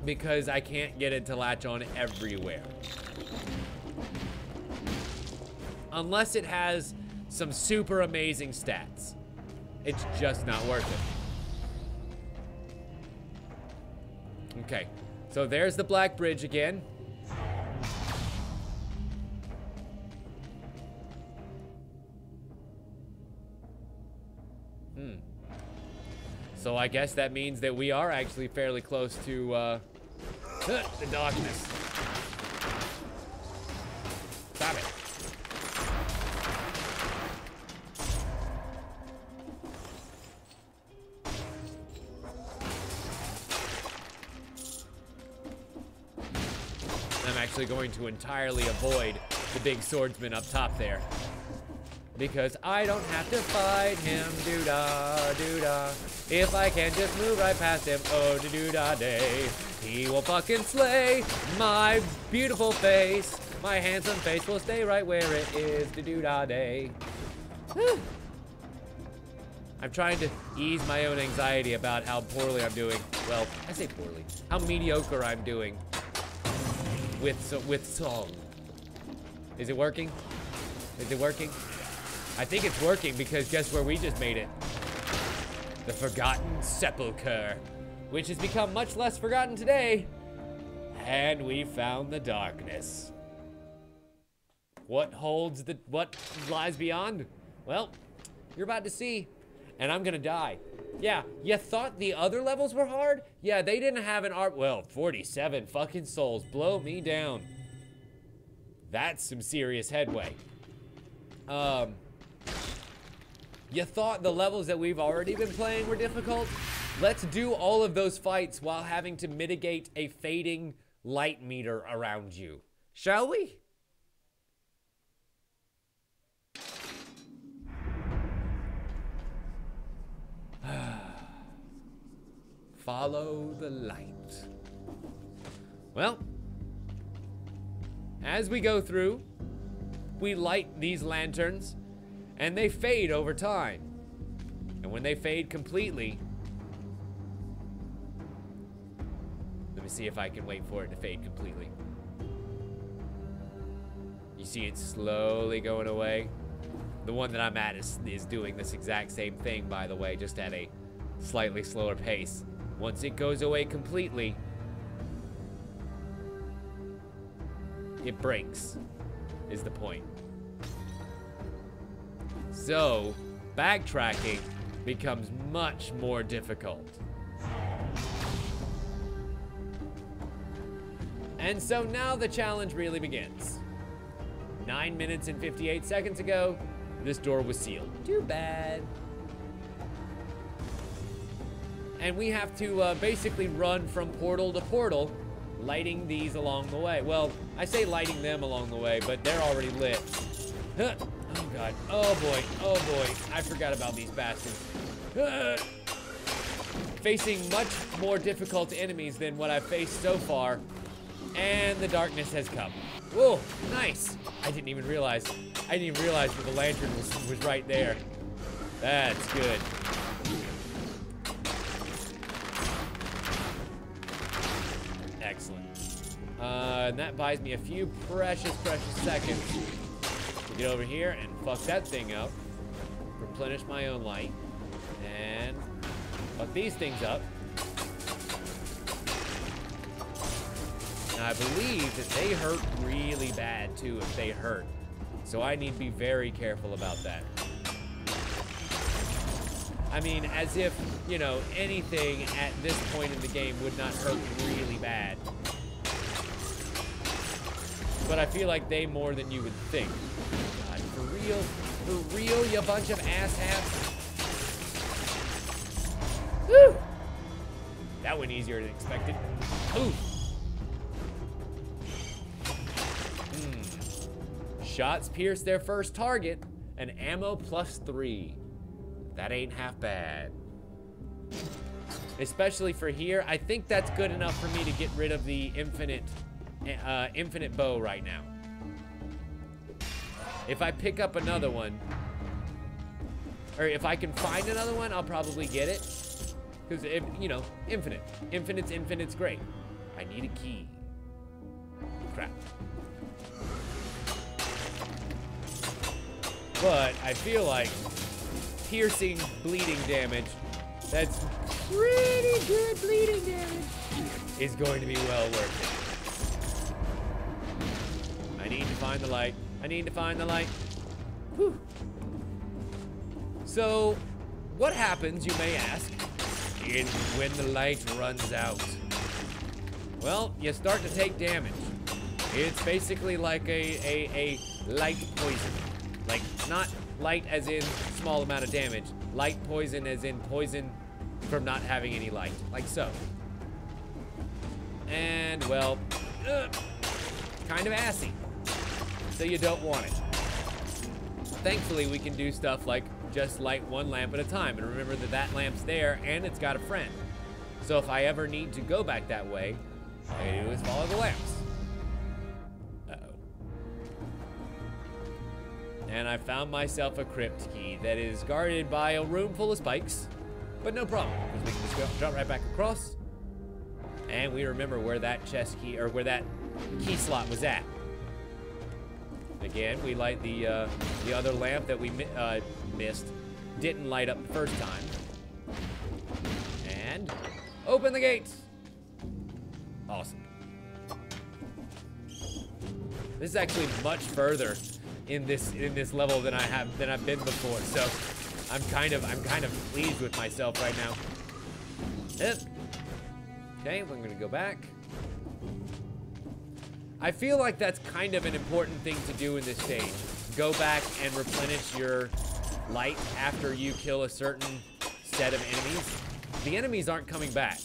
Because I can't get it to latch on everywhere. Unless it has some super amazing stats. It's just not worth it. Okay, so there's the Black Bridge again. So I guess that means that we are actually fairly close to the darkness. Stop it. I'm actually going to entirely avoid the big swordsman up top there. Because I don't have to fight him, doo-dah, doo-dah. If I can just move right past him, oh, doo-dah day. He will fucking slay my beautiful face. My handsome face will stay right where it is, doo-dah day. I'm trying to ease my own anxiety about how poorly I'm doing. Well, I say poorly. How mediocre I'm doing with song. Is it working? Is it working? I think it's working because guess where we just made it? The Forgotten Sepulchre, which has become much less forgotten today. And we found the darkness. What lies beyond? Well, you're about to see. And I'm gonna die. Yeah, you thought the other levels were hard? Yeah, they didn't have an art. Well, 47 fucking souls. Blow me down. That's some serious headway. You thought the levels that we've already been playing were difficult? Let's do all of those fights while having to mitigate a fading light meter around you. Shall we? Follow the light. Well, as we go through, we light these lanterns, and they fade over time. And when they fade completely, let me see if I can wait for it to fade completely. You see it slowly going away. The one that I'm at is doing this exact same thing, by the way, just at a slightly slower pace. Once it goes away completely, it breaks, is the point. So, backtracking becomes much more difficult. And so now the challenge really begins. 9 minutes and 58 seconds ago, this door was sealed. Too bad. And we have to basically run from portal to portal, lighting these along the way. Well, I say lighting them along the way, but they're already lit. Huh. Oh god, oh boy, I forgot about these bastards. Facing much more difficult enemies than what I've faced so far, and the darkness has come. Whoa, nice. I didn't even realize that the lantern was right there. That's good. Excellent. And that buys me a few precious seconds to get over here and fuck that thing up. Replenish my own light. And fuck these things up. Now I believe that they hurt really bad too if they hurt. So I need to be very careful about that. I mean, as if, you know, anything at this point in the game would not hurt really bad. But I feel like they more than you would think. God, for real, you bunch of asshats. Woo! That went easier than expected. Ooh. Shots pierce their first target, and ammo +3. That ain't half bad. Especially for here, I think that's good enough for me to get rid of the infinite bow right now. If I pick up another one, or if I can find another one, I'll probably get it. Because, you know, infinite. Infinite's great. I need a key. Crap. But I feel like piercing bleeding damage, that's pretty good bleeding damage, is going to be well worth it. I need to find the light. I need to find the light. Whew. So, what happens, you may ask, when the light runs out? Well, you start to take damage. It's basically like a light poison. Like, not light as in small amount of damage. Light poison as in poison from not having any light. Like so. And, well, kind of assy. So you don't want it. Thankfully, we can do stuff like just light one lamp at a time. And remember that that lamp's there and it's got a friend. So if I ever need to go back that way, all I do is follow the lamps. And I found myself a crypt key that is guarded by a room full of spikes. But no problem, because we can just go, jump right back across. And we remember where that chest key, or where that key slot was at. Again, we light the other lamp that we missed. Didn't light up the first time. And open the gates. Awesome. This is actually much further in this level than I've been before, so I'm kind of pleased with myself right now. Yep. Okay, we're gonna go back. I feel like that's kind of an important thing to do in this stage. Go back and replenish your light after you kill a certain set of enemies. The enemies aren't coming back,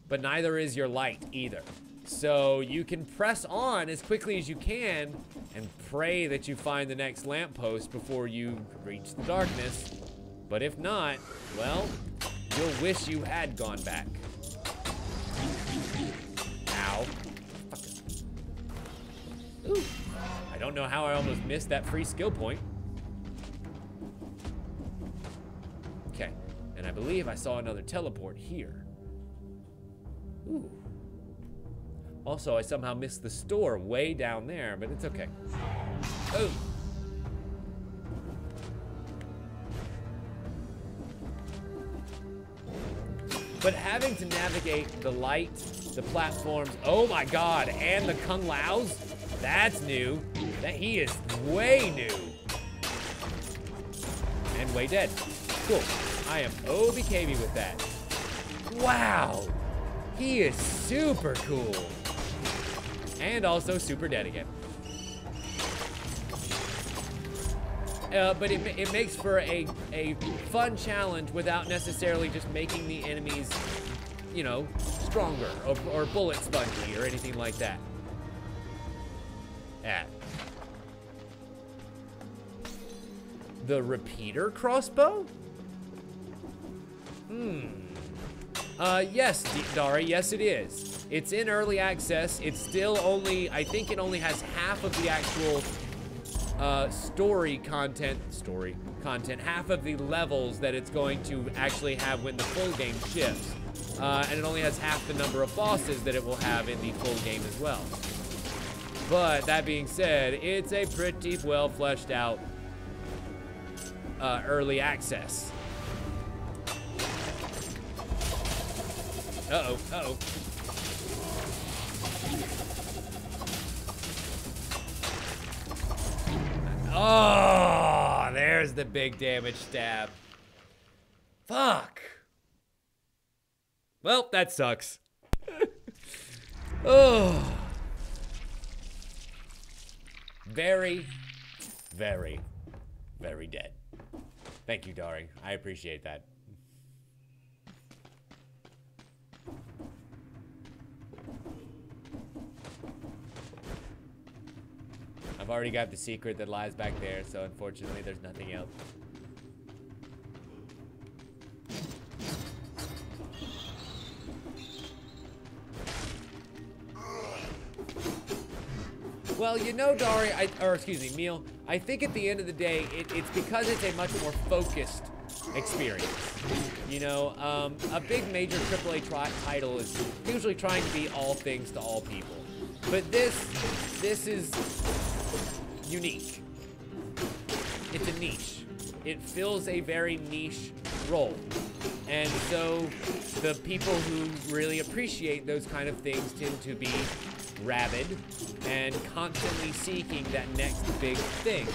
but neither is your light either. So you can press on as quickly as you can and pray that you find the next lamppost before you reach the darkness. But if not, well, you'll wish you had gone back. Ow. Fucker. Ooh. I don't know how I almost missed that free skill point. Okay, and I believe I saw another teleport here. Ooh. Also, I somehow missed the store way down there, but it's okay. Oh. But having to navigate the light, the platforms, oh my god, and the Kung Laos, that's new. He is way new. And way dead. Cool. I am OBKB with that. Wow. He is super cool. And also super dead again. But it makes for a fun challenge without necessarily just making the enemies, you know, stronger or bullet spongy or anything like that. The repeater crossbow? Yes, Dari, yes it is. It's in early access. It's still only, I think it only has half of the actual story content, half of the levels that it's going to actually have when the full game ships. And it only has half the number of bosses that it will have in the full game as well. But that being said, it's a pretty well fleshed out early access. Uh-oh, uh-oh. Oh, there's the big damage stab. Fuck. Well, that sucks. Oh. Very, very, very dead. Thank you, Dari. I appreciate that. I've already got the secret that lies back there, so unfortunately there's nothing else. Well, you know, Dari, or excuse me, Meal, I think at the end of the day, it's because it's a much more focused experience. You know, a big major AAA title is usually trying to be all things to all people. But this is unique. It's a niche. It fills a very niche role. And so the people who really appreciate those kind of things tend to be rabid and constantly seeking that next big thing.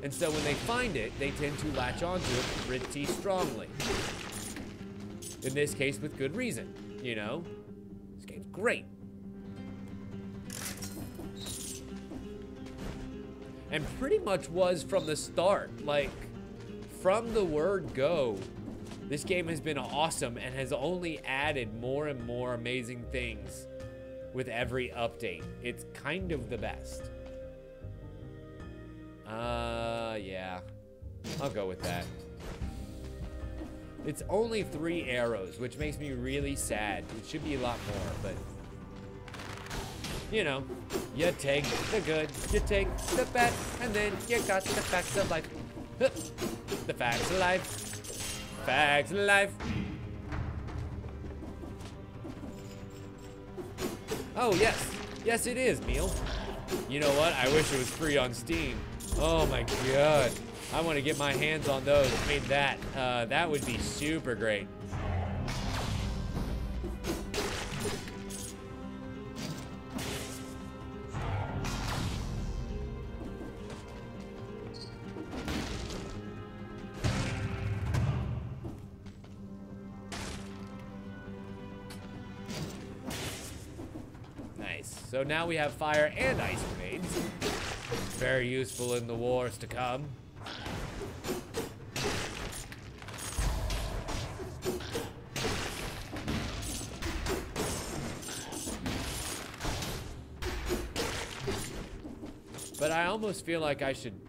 And so when they find it, they tend to latch onto it pretty strongly. In this case, with good reason, you know? This game's great. And pretty much was from the start, like, from the word go, this game has been awesome and has only added more and more amazing things with every update. It's kind of the best. Yeah. I'll go with that. It's only 3 arrows, which makes me really sad. It should be a lot more, but... You know, you take the good, you take the bad, and then you got the facts of life. The facts of life. Facts of life. Oh, yes. Yes, it is, Meal. You know what? I wish it was free on Steam. Oh, my God. I want to get my hands on those. I mean, that would be super great. So now we have fire and ice grenades. Very useful in the wars to come. But I almost feel like I should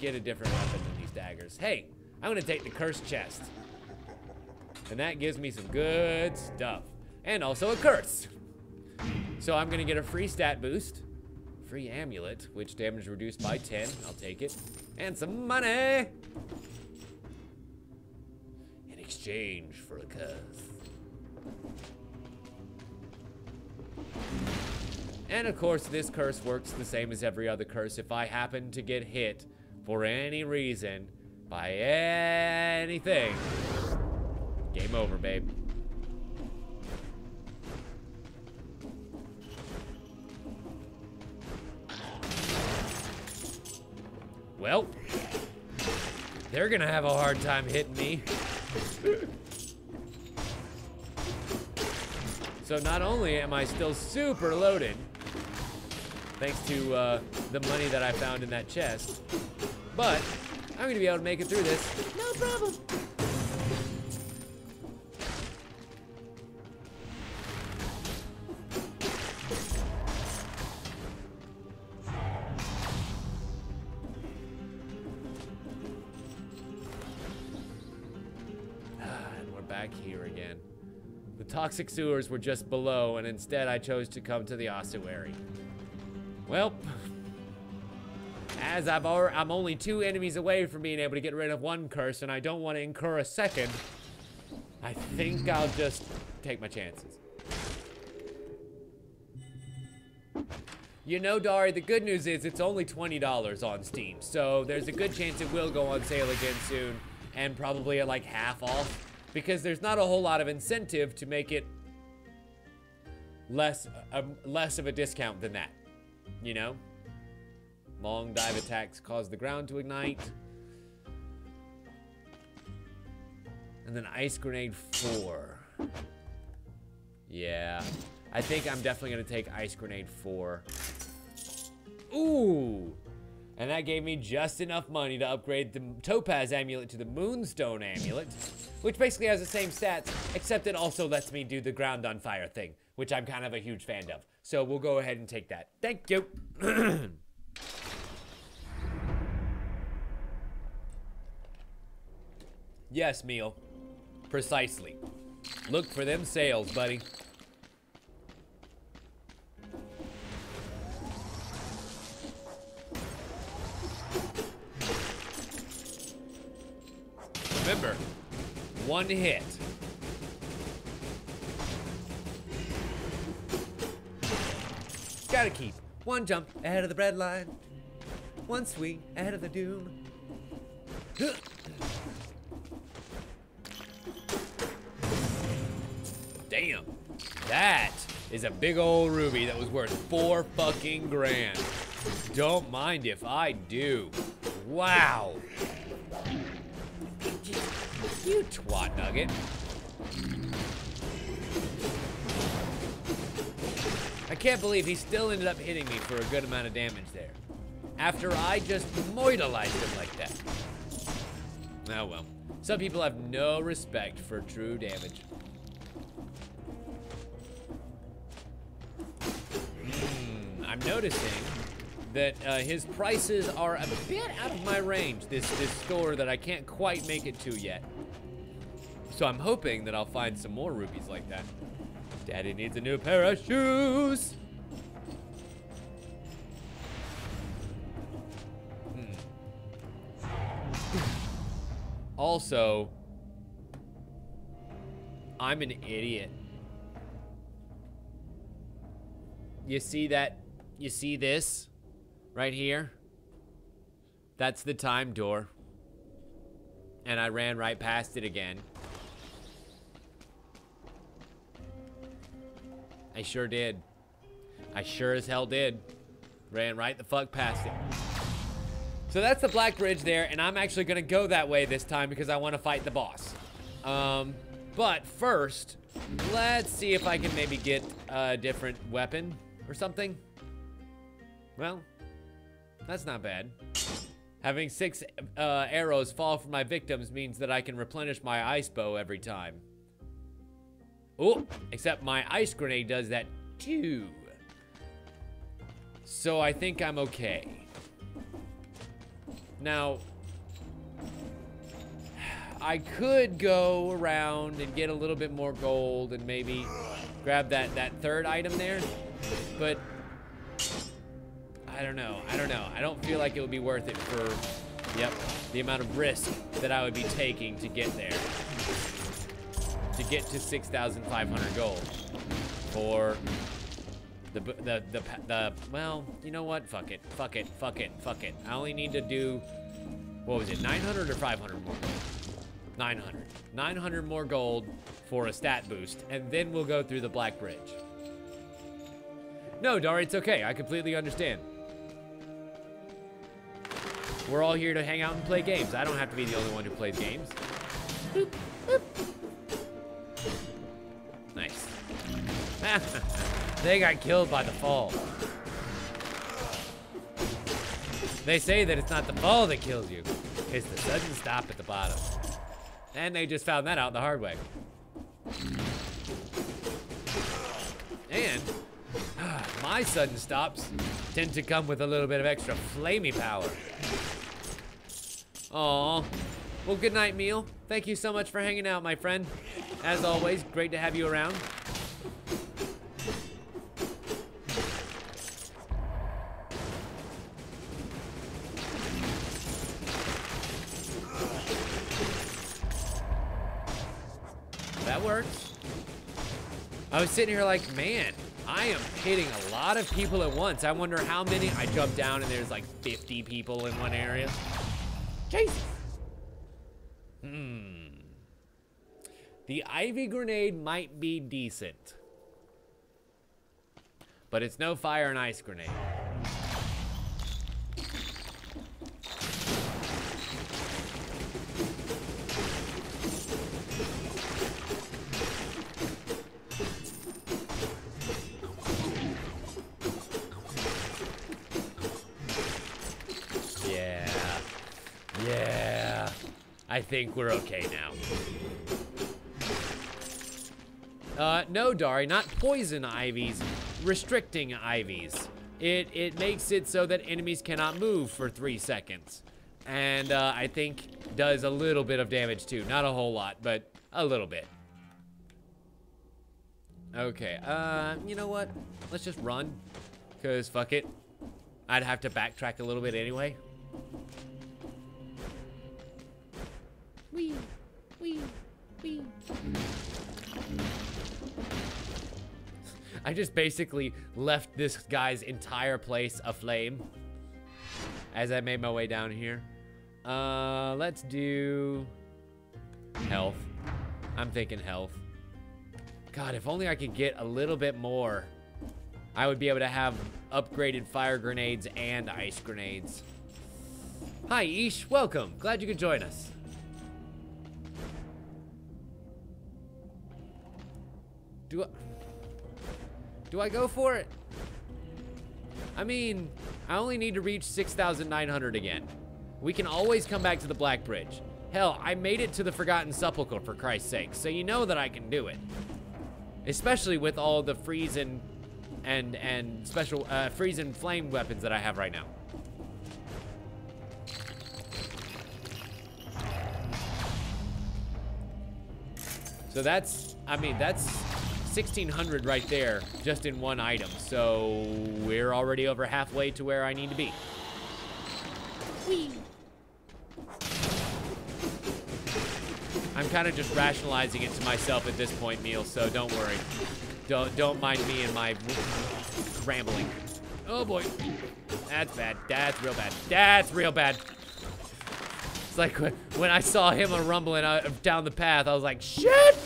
get a different weapon than these daggers. Hey, I'm gonna take the cursed chest. And that gives me some good stuff. And also a curse. So I'm gonna get a free stat boost. Free amulet, which damage reduced by 10. I'll take it. And some money. In exchange for a curse. And of course, this curse works the same as every other curse. If I happen to get hit for any reason by anything, game over, babe. Well, they're gonna have a hard time hitting me. So not only am I still super loaded, thanks to the money that I found in that chest, but I'm gonna be able to make it through this. No problem. Here again. The toxic sewers were just below, and instead I chose to come to the ossuary. Well, as I'm only 2 enemies away from being able to get rid of 1 curse, and I don't want to incur a second, I think I'll just take my chances. You know, Dari, the good news is it's only $20 on Steam, so there's a good chance it will go on sale again soon, and probably at like half off. Because there's not a whole lot of incentive to make it less of a discount than that, you know? Long dive attacks cause the ground to ignite. And then ice grenade 4. Yeah, I think I'm definitely gonna take ice grenade 4. Ooh! And that gave me just enough money to upgrade the Topaz amulet to the Moonstone amulet, which basically has the same stats, except it also lets me do the ground on fire thing, which I'm kind of a huge fan of. So we'll go ahead and take that. Thank you. Yes, Meal. Precisely. Look for them sales, buddy. One hit. Gotta keep one jump ahead of the bread line. One swing ahead of the doom. Damn. That is a big old ruby that was worth 4 fucking grand. Don't mind if I do. Wow. You twat nugget. I can't believe he still ended up hitting me for a good amount of damage there. After I just moidalized him like that. Oh well. Some people have no respect for true damage. I'm noticing that his prices are a bit out of my range, this store that I can't quite make it to yet. So I'm hoping that I'll find some more rubies like that. Daddy needs a new pair of shoes. Also, I'm an idiot. You see that? You see this? Right here? That's the time door. And I ran right past it again. I sure did. I sure as hell did. Ran right the fuck past it. So that's the Black Bridge there, and I'm actually gonna go that way this time because I want to fight the boss. But first, let's see if I can maybe get a different weapon or something. Well, that's not bad. Having 6 arrows fall from my victims means that I can replenish my ice bow every time. Oh, except my ice grenade does that too. So I think I'm okay. Now, I could go around and get a little bit more gold and maybe grab that third item there, but I don't know. I don't feel like it would be worth it for, yep, the amount of risk that I would be taking to get there. To get to 6,500 gold for the well, you know what? Fuck it. I only need to do, what was it, 900 or 500 more gold? 900. 900 more gold for a stat boost, and then we'll go through the Black Bridge. No, Dari, it's okay. I completely understand. We're all here to hang out and play games. I don't have to be the only one who plays games. Boop, boop. Nice. They got killed by the fall. They say that it's not the fall that kills you. It's the sudden stop at the bottom. And they just found that out the hard way. And my sudden stops tend to come with a little bit of extra flamey power. Aw. Well, good night, Meal. Thank you so much for hanging out, my friend. As always, great to have you around. That works. I was sitting here like, man, I am hitting a lot of people at once. I wonder how many. I jump down and there's like 50 people in one area. Jesus. The ivy grenade might be decent, but it's no fire and ice grenade. Yeah, I think we're okay now. No, Dari, not poison ivies, restricting ivies. It makes it so that enemies cannot move for 3 seconds. And I think does a little bit of damage too. Not a whole lot, but a little bit. Okay, you know what? Let's just run, cause fuck it. I'd have to backtrack a little bit anyway. Wee, wee, I just basically left this guy's entire place aflame as I made my way down here. Let's do health. I'm thinking health. God, if only I could get a little bit more, I would be able to have upgraded fire grenades and ice grenades. Hi, Ish. Welcome. Glad you could join us. Do I go for it? I mean, I only need to reach 6,900 again. We can always come back to the Black Bridge. Hell, I made it to the Forgotten Sepulchre, for Christ's sake, so you know that I can do it. Especially with all the freeze and special freeze and flame weapons that I have right now. So that's, I mean, that's 1,600 right there, just in one item. So we're already over halfway to where I need to be. Whee! I'm kind of just rationalizing it to myself at this point, Neil, so don't worry. Don't mind me and my rambling. Oh boy. That's bad. That's real bad. That's real bad. It's like when I saw him rumbling down the path, I was like, shit!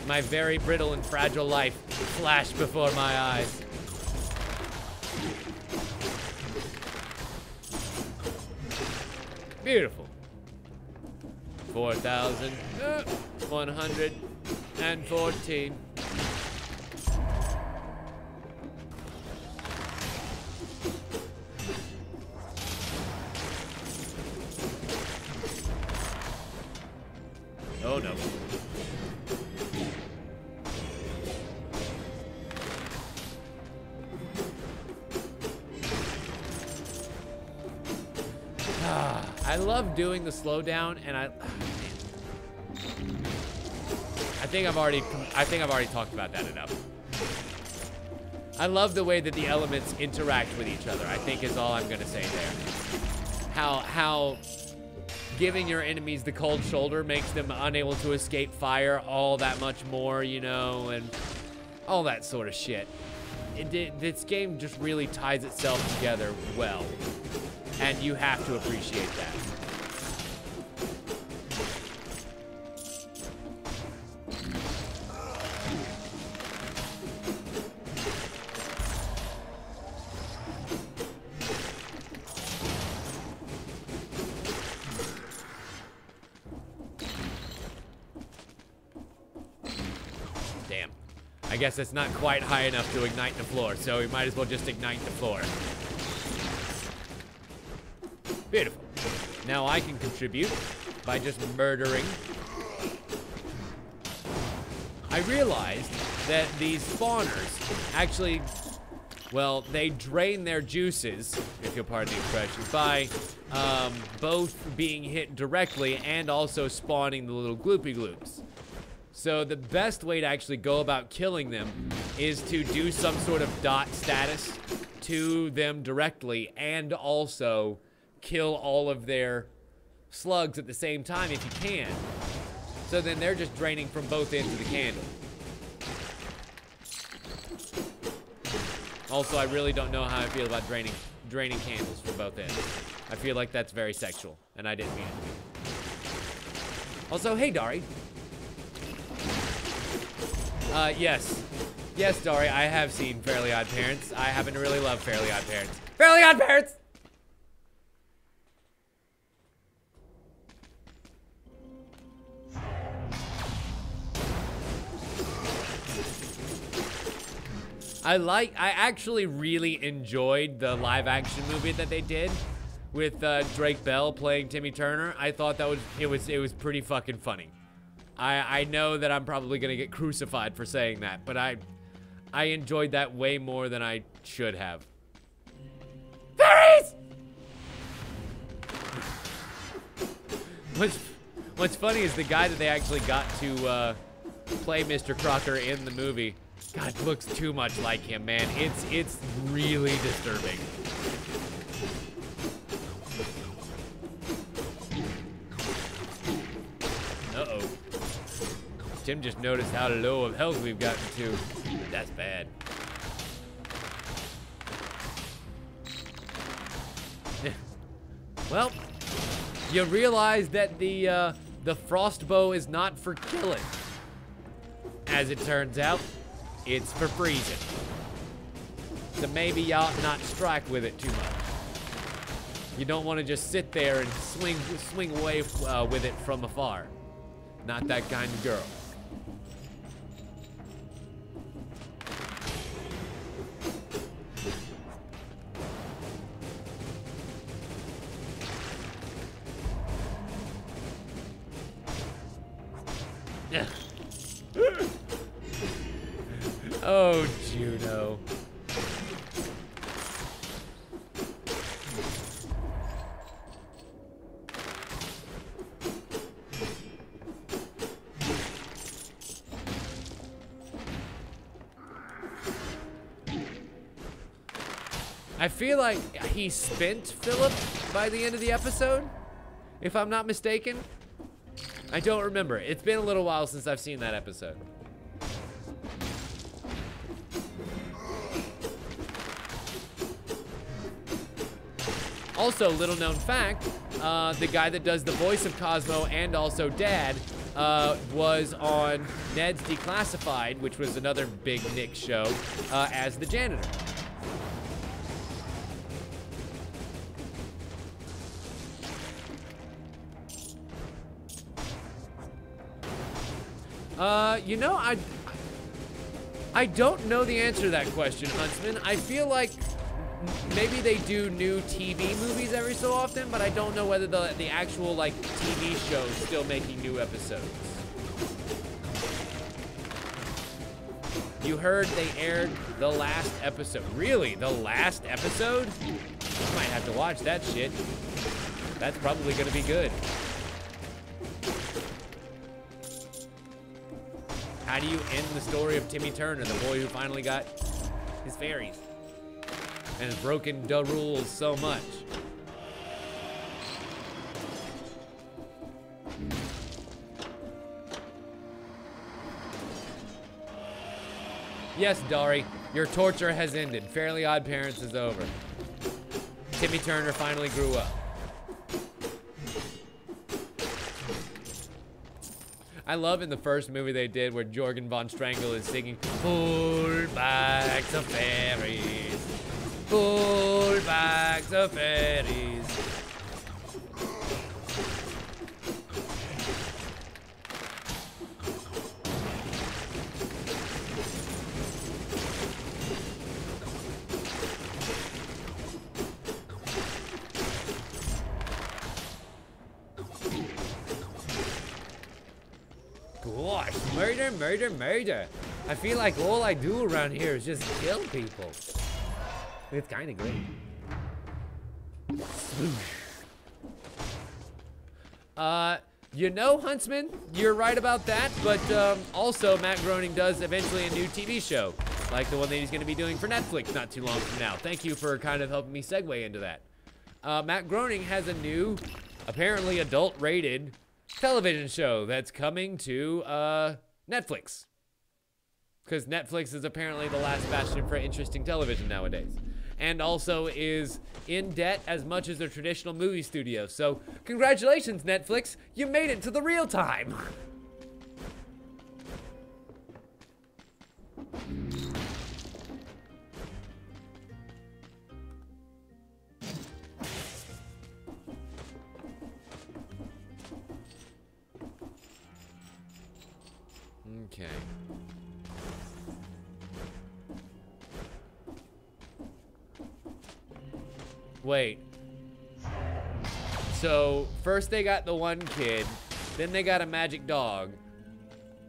My very brittle and fragile life flashed before my eyes. Beautiful. 4,114. Oh no. I love doing the slowdown, and I think I've already talked about that enough. I love the way that the elements interact with each other, I think is all I'm gonna say there. How giving your enemies the cold shoulder makes them unable to escape fire all that much more, you know, and all that sort of shit. This game just really ties itself together well, and you have to appreciate that. Damn. I guess it's not quite high enough to ignite the floor, so we might as well just ignite the floor. Beautiful. Now I can contribute by just murdering. I realized that these spawners actually, well, they drain their juices, if you'll pardon the expression, by both being hit directly and also spawning the little gloopy gloops. So the best way to actually go about killing them is to do some sort of dot status to them directly and also kill all of their slugs at the same time if you can. So then they're just draining from both ends of the candle. Also, I really don't know how I feel about draining candles from both ends. I feel like that's very sexual, and I didn't mean it to be. Also, hey, Dari. Yes. Yes, Dari, I have seen Fairly Odd Parents. I happen to really love Fairly Odd Parents. Fairly Odd Parents! I actually really enjoyed the live action movie that they did with Drake Bell playing Timmy Turner. I thought that it was pretty fucking funny. I know that I'm probably gonna get crucified for saying that, but I enjoyed that way more than I should have. Fairies! What's funny is the guy that they actually got to play Mr. Crocker in the movie, God, looks too much like him, man. It's really disturbing. Uh-oh. Tim just noticed how low of health we've gotten to. That's bad. Well, you realize that the frost bow is not for killing. As it turns out, it's for freezing. So maybe you ought not strike with it too much. You don't want to just sit there and swing away with it from afar. Not that kind of girl. Oh, Juno. I feel like he spent Philip by the end of the episode, if I'm not mistaken. I don't remember. It's been a little while since I've seen that episode. Also, little known fact, the guy that does the voice of Cosmo and also Dad was on Ned's Declassified, which was another big Nick show, as the janitor. You know, I don't know the answer to that question, Huntsman. I feel like maybe they do new TV movies every so often, but I don't know whether the actual, like, TV show is still making new episodes. You heard they aired the last episode. Really? The last episode? I might have to watch that shit. That's probably gonna be good. How do you end the story of Timmy Turner, the boy who finally got his fairies and has broken the rules so much? Yes, Dari, your torture has ended. Fairly Odd Parents is over. Timmy Turner finally grew up. I love in the first movie they did where Jorgen von Strangle is singing "Pull back the fairies, pull back the fairies." Gosh, murder, murder, murder. I feel like all I do around here is just kill people. It's kind of great. You know, Huntsman, you're right about that, but also Matt Groening does eventually a new TV show, like the one that he's going to be doing for Netflix not too long from now. Thank you for kind of helping me segue into that. Matt Groening has a new, apparently adult-rated television show that's coming to Netflix, because Netflix is apparently the last bastion for interesting television nowadays, and also is in debt as much as their traditional movie studio. So congratulations, Netflix, you made it to the real time. Okay. Wait. So, first they got the one kid, then they got a magic dog,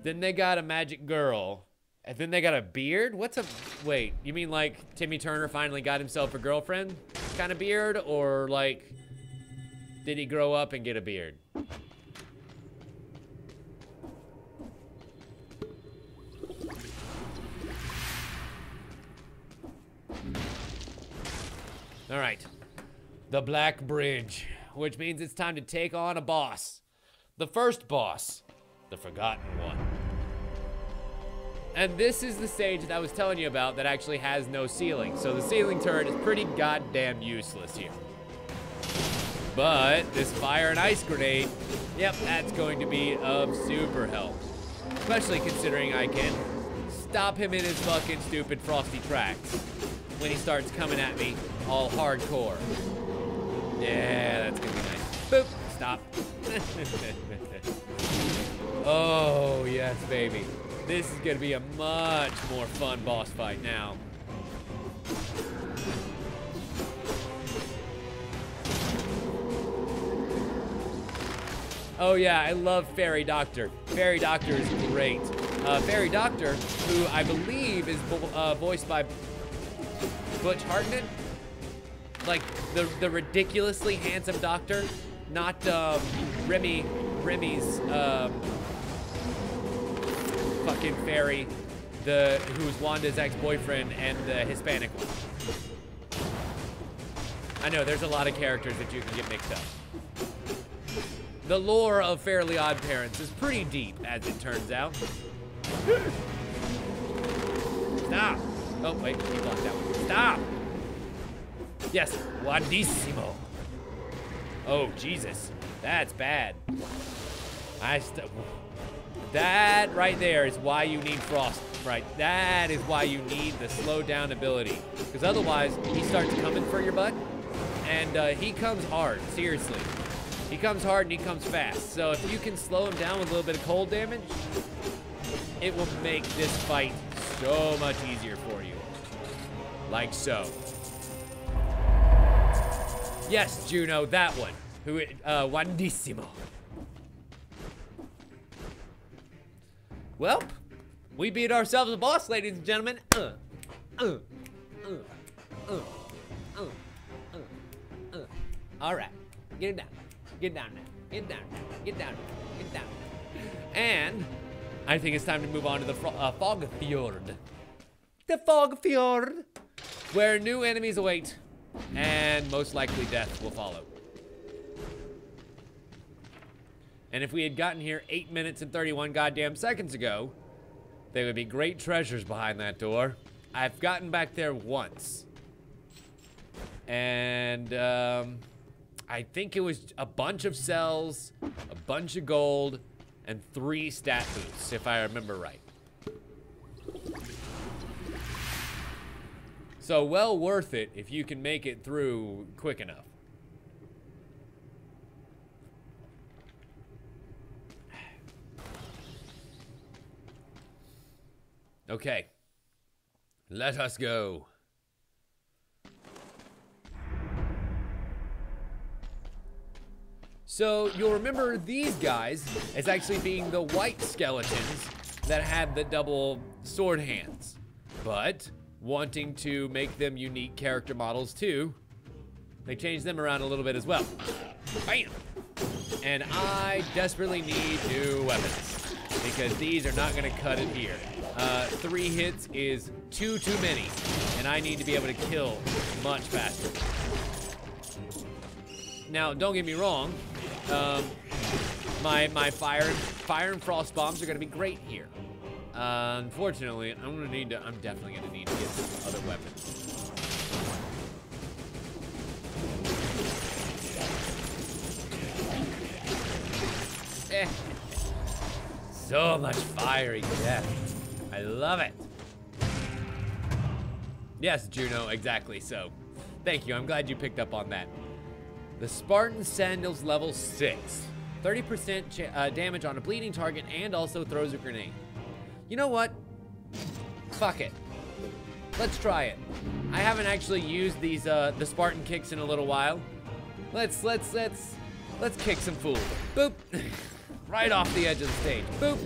then they got a magic girl, and then they got a beard? What's a... Wait, you mean like Timmy Turner finally got himself a girlfriend kind of beard? Or like, did he grow up and get a beard? All right, the Black Bridge, which means it's time to take on a boss. The first boss The Forgotten One. And this is the stage that I was telling you about that actually has no ceiling. So the ceiling turret is pretty goddamn useless here. But this fire and ice grenade, yep, that's going to be of super help. Especially considering I can stop him in his fucking stupid frosty tracks when he starts coming at me all hardcore. Yeah, that's gonna be nice. Boop, stop. Oh, yes, baby. This is gonna be a much more fun boss fight now. Oh yeah, I love Fairy Doctor. Fairy Doctor is great. Fairy Doctor, who I believe is voiced by Butch Hartnett. Like the ridiculously handsome doctor, not Remy's fucking fairy, who's Wanda's ex-boyfriend and the Hispanic one. I know there's a lot of characters that you can get mixed up. The lore of Fairly Odd Parents is pretty deep, as it turns out. Stop! Oh, wait, he blocked that one. Stop! Yes, Wandissimo. Oh, Jesus. That's bad. That right there is why you need Frost. Right, that is why you need the slow down ability. Because otherwise, he starts coming for your butt. And he comes hard, seriously. He comes hard and he comes fast. So if you can slow him down with a little bit of cold damage, it will make this fight so much easier for you. Like so. Yes, Juno, that one. Wandissimo. Well, we beat ourselves a boss, ladies and gentlemen. All right, get it down. Get down now. Get down now. Get down now. Get down now. And I think it's time to move on to the Fog Fjord. The Fog Fjord, where new enemies await, and most likely death will follow. And if we had gotten here 8 minutes and 31 goddamn seconds ago, there would be great treasures behind that door. I've gotten back there once. And I think it was a bunch of cells, a bunch of gold, and 3 stat boosts, if I remember right. So well worth it if you can make it through quick enough. Okay, let us go. So you'll remember these guys as actually being the white skeletons that had the double sword hands. But wanting to make them unique character models too, they changed them around a little bit as well. Bam! And I desperately need new weapons because these are not gonna cut it here. 3 hits is too many, and I need to be able to kill much faster. Now, don't get me wrong, my fire and frost bombs are gonna be great here. Unfortunately, I'm definitely gonna need to get some other weapons. So much fiery death. I love it. Yes, Juno, exactly so. Thank you, I'm glad you picked up on that. The Spartan Sandals level 6. 30% damage on a bleeding target and also throws a grenade. You know what? Fuck it. Let's try it. I haven't actually used these the Spartan kicks in a little while. Let's kick some fools. Boop. Right off the edge of the stage. Boop.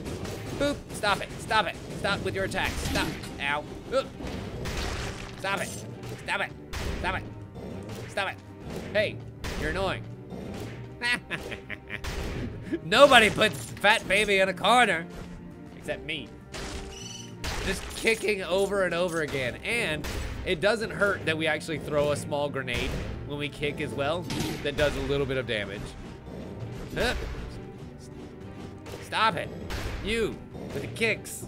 Boop. Stop it. Stop it. Stop with your attacks. Stop. Ow. Boop. Stop it. Stop it. Stop it. Stop it. Hey, you're annoying. Nobody puts Fat Baby in a corner. Except me. Just kicking over and over again. And it doesn't hurt that we actually throw a small grenade when we kick as well. That does a little bit of damage. Stop it. You, with the kicks.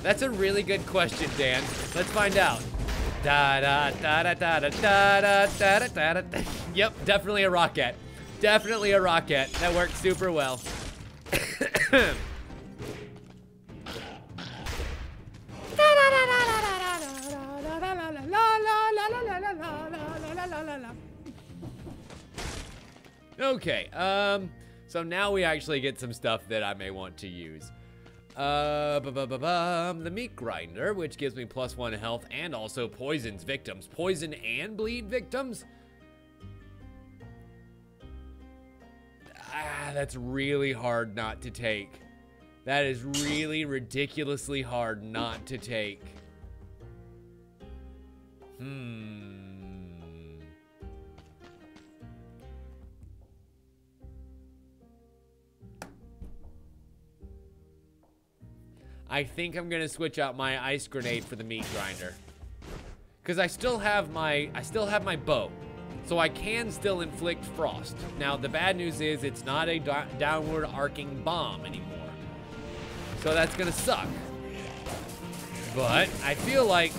That's a really good question, Dan. Let's find out. Da da da da da da da da da da da. Yep, definitely a rocket. Definitely a rocket. That worked super well. Okay, so now we actually get some stuff that I may want to use. The meat grinder, which gives me +1 health and also poisons victims. Poison and bleed victims? Ah, that's really hard not to take. That is really ridiculously hard not to take. I think I'm gonna switch out my ice grenade for the meat grinder. Cause I still have my bow. So I can still inflict frost. Now the bad news is it's not a downward arcing bomb anymore. So that's gonna suck. But I feel like,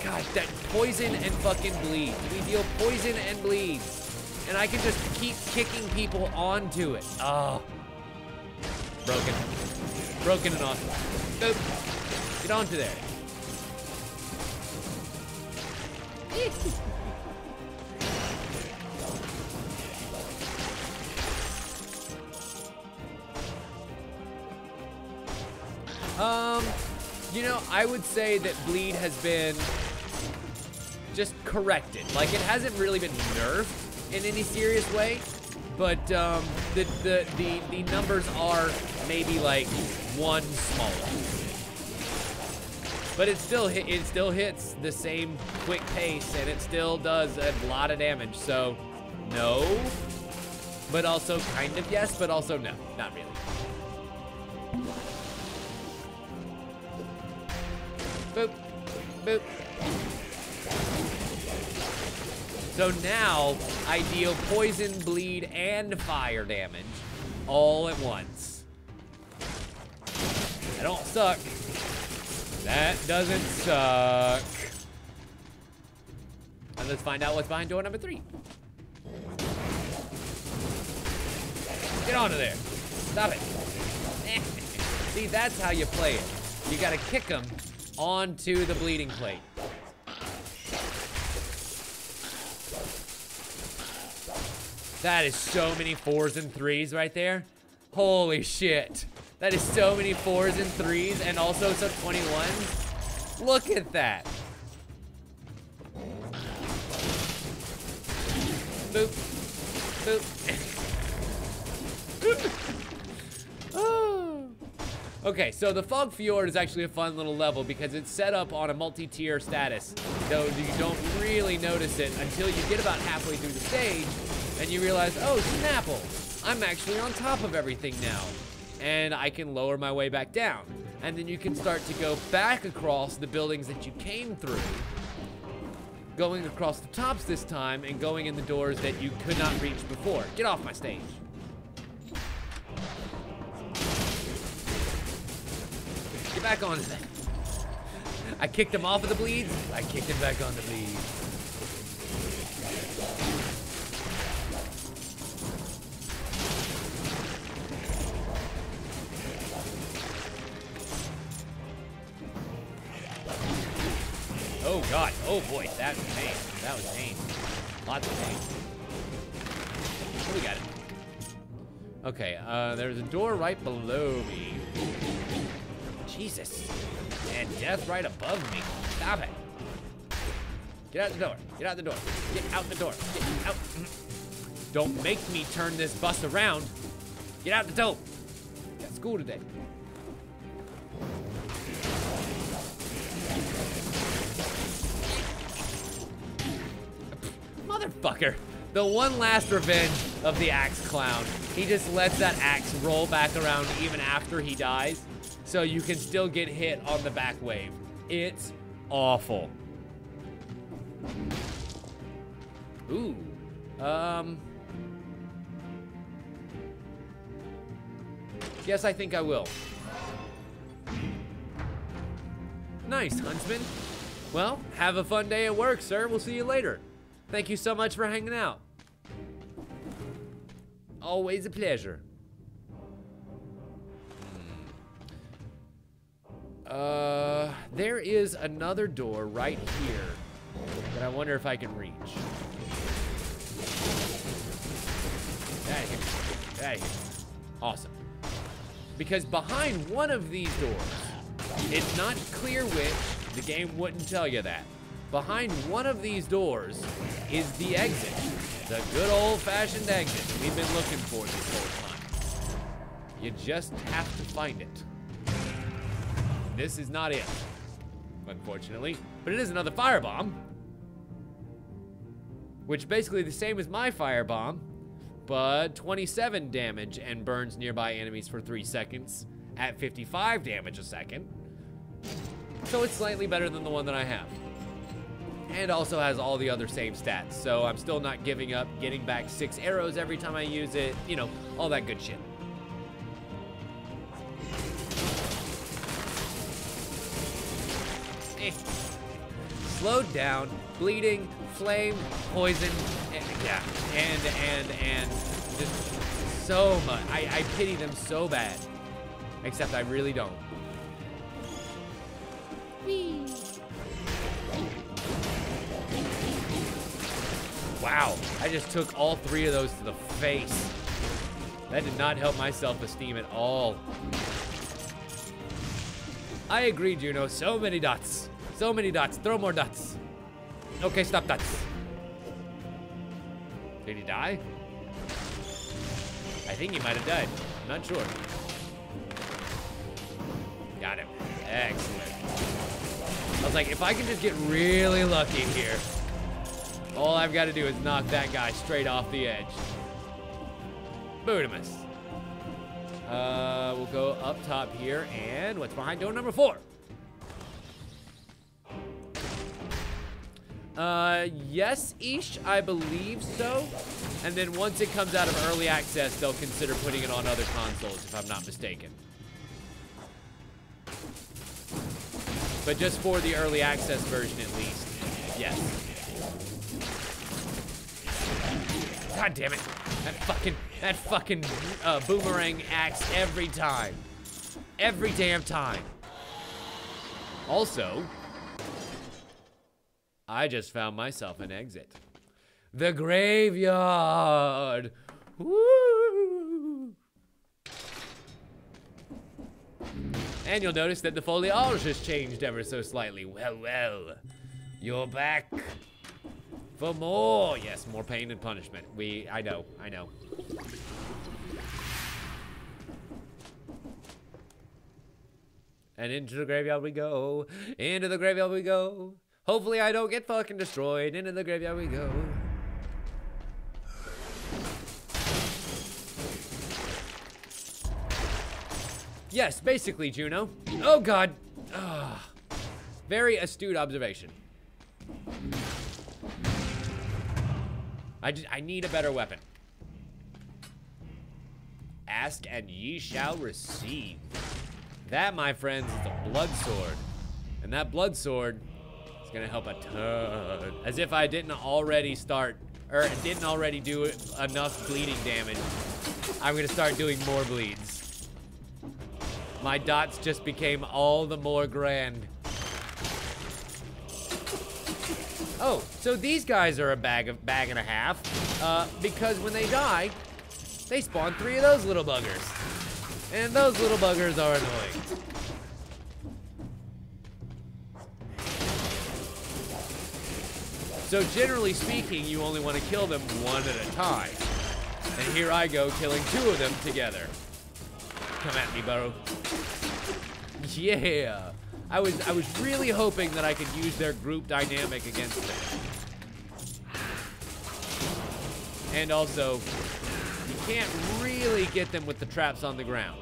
God, that poison and fucking bleed. We deal poison and bleed. And I can just keep kicking people onto it. Oh. Broken. Broken and awesome. Nope. Get onto there. You know, I would say that bleed has been just corrected. Like, it hasn't really been nerfed in any serious way, but the numbers are maybe like 1 smaller. But it still hits the same quick pace, and it still does a lot of damage. So, no, but also kind of yes, but also no, not really. Boop, boop. So now I deal poison, bleed, and fire damage all at once. That don't suck. That doesn't suck. And let's find out what's behind door number 3. Get onto there. Stop it. See, that's how you play it. You gotta kick them onto the bleeding plate. That is so many 4s and 3s right there. Holy shit. That is so many 4s and 3s and also some 21s. Look at that. Boop. Boop. Oh. Okay, so the Fog Fjord is actually a fun little level because it's set up on a multi-tier status. Though you don't really notice it until you get about halfway through the stage and you realize, oh, Snapple, I'm actually on top of everything now. And I can lower my way back down. And then you can start to go back across the buildings that you came through, going across the tops this time and going in the doors that you could not reach before. Get off my stage. Get back on it. I kicked him off of the bleeds. I kicked him back on the bleeds. Oh God, oh boy, that was pain. That was pain. Lots of pain. Oh, we got it. Okay, there's a door right below me. Jesus. And death right above me. Stop it. Get out the door. Get out the door. Get out the door. Get out. Don't make me turn this bus around. Get out the door. Got school today. Motherfucker. The one last revenge of the axe clown. He just lets that axe roll back around even after he dies, so you can still get hit on the back wave. It's awful. Ooh, Yes, I think I will. Nice, Huntsman. Well, have a fun day at work, sir. We'll see you later. Thank you so much for hanging out. Always a pleasure. There is another door right here that I wonder if I can reach. Get out of here. Get out of here. Awesome. Because behind one of these doors, it's not clear which, the game wouldn't tell you that. Behind one of these doors is the exit. The good old-fashioned exit we've been looking for this whole time. You just have to find it. This is not it, unfortunately, but it is another firebomb, which basically the same as my firebomb, but 27 damage and burns nearby enemies for 3 seconds at 55 damage a second. So it's slightly better than the one that I have. And also has all the other same stats, so I'm still not giving up getting back 6 arrows every time I use it, you know, all that good shit. Slowed down, bleeding, flame, poison, yeah, and just so much. I pity them so bad, except I really don't. Whee. Wow, I just took all 3 of those to the face. That did not help my self-esteem at all. I agree, Juno. So many dots. So many dots. Throw more dots. Okay, stop dots. Did he die? I think he might have died. I'm not sure. Got him. Excellent. I was like, if I can just get really lucky here, all I've got to do is knock that guy straight off the edge. Bootimus. We'll go up top here, and what's behind door number 4? Yes, Ish, I believe so. And then once it comes out of early access, they'll consider putting it on other consoles, if I'm not mistaken. But just for the early access version, at least, yes. God damn it. That fucking boomerang axe every time. Every damn time. Also, I just found myself an exit. The graveyard. Woo! And you'll notice that the foliage has changed ever so slightly. Well, well. You're back. For more. Yes, more pain and punishment. I know. And into the graveyard we go. Into the graveyard we go. Hopefully I don't get fucking destroyed. Into the graveyard we go. Yes, basically, Juno. Oh, God. Ugh. Very astute observation. I need a better weapon. Ask and ye shall receive. That, my friends, is a blood sword. And that blood sword is gonna help a ton. As if I didn't already do enough bleeding damage. I'm gonna start doing more bleeds. My dots just became all the more grand. Oh, so these guys are a bag and a half, because when they die, they spawn 3 of those little buggers. And those little buggers are annoying. So generally speaking, you only want to kill them 1 at a time. And here I go killing 2 of them together. Come at me, bro. Yeah. I was really hoping that I could use their group dynamic against them. And also, you can't really get them with the traps on the ground,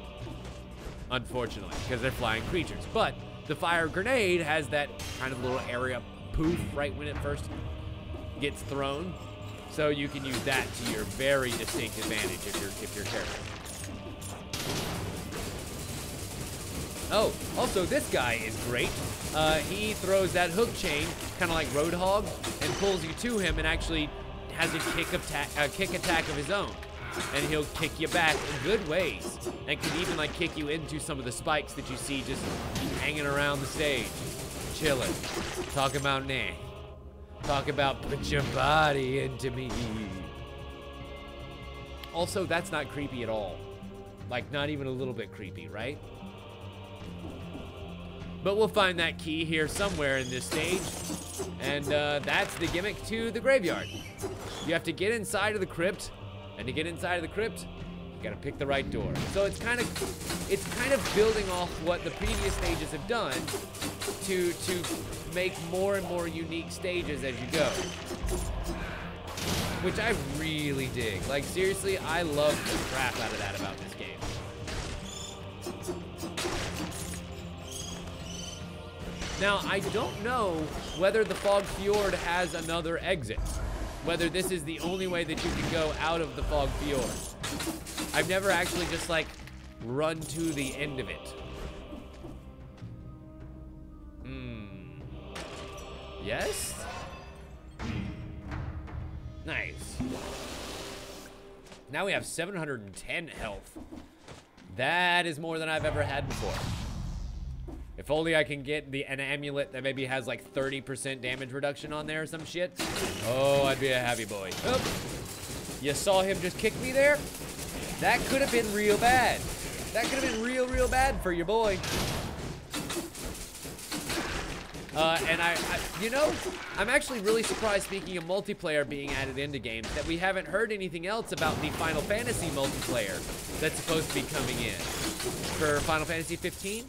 unfortunately, because they're flying creatures. But the fire grenade has that kind of little area poof right when it first gets thrown. So you can use that to your very distinct advantage if you're careful. Oh, also this guy is great. He throws that hook chain, kind of like Roadhog, and pulls you to him and actually has a kick attack of his own. And he'll kick you back in good ways. And can even like kick you into some of the spikes that you see just hanging around the stage. Chilling. Talk about nah. Talk about put your body into me. Also, that's not creepy at all. Like, not even a little bit creepy, right? But we'll find that key here somewhere in this stage. And that's the gimmick to the graveyard. You have to get inside of the crypt. And to get inside of the crypt, you gotta pick the right door. So it's kind of building off what the previous stages have done to make more and more unique stages as you go. Which I really dig. Like, seriously, I love the crap out of that about this game. Now, I don't know whether the Fog Fjord has another exit. Whether this is the only way that you can go out of the Fog Fjord. I've never actually just, like, run to the end of it. Yes? Nice. Now we have 710 health. That is more than I've ever had before. If only I can get an amulet that maybe has like 30% damage reduction on there or some shit. Oh, I'd be a happy boy. Oh, you saw him just kick me there? That could have been real bad. That could have been real bad for your boy. And you know, I'm actually really surprised, speaking of multiplayer being added into games, that we haven't heard anything else about the Final Fantasy multiplayer that's supposed to be coming in for Final Fantasy 15.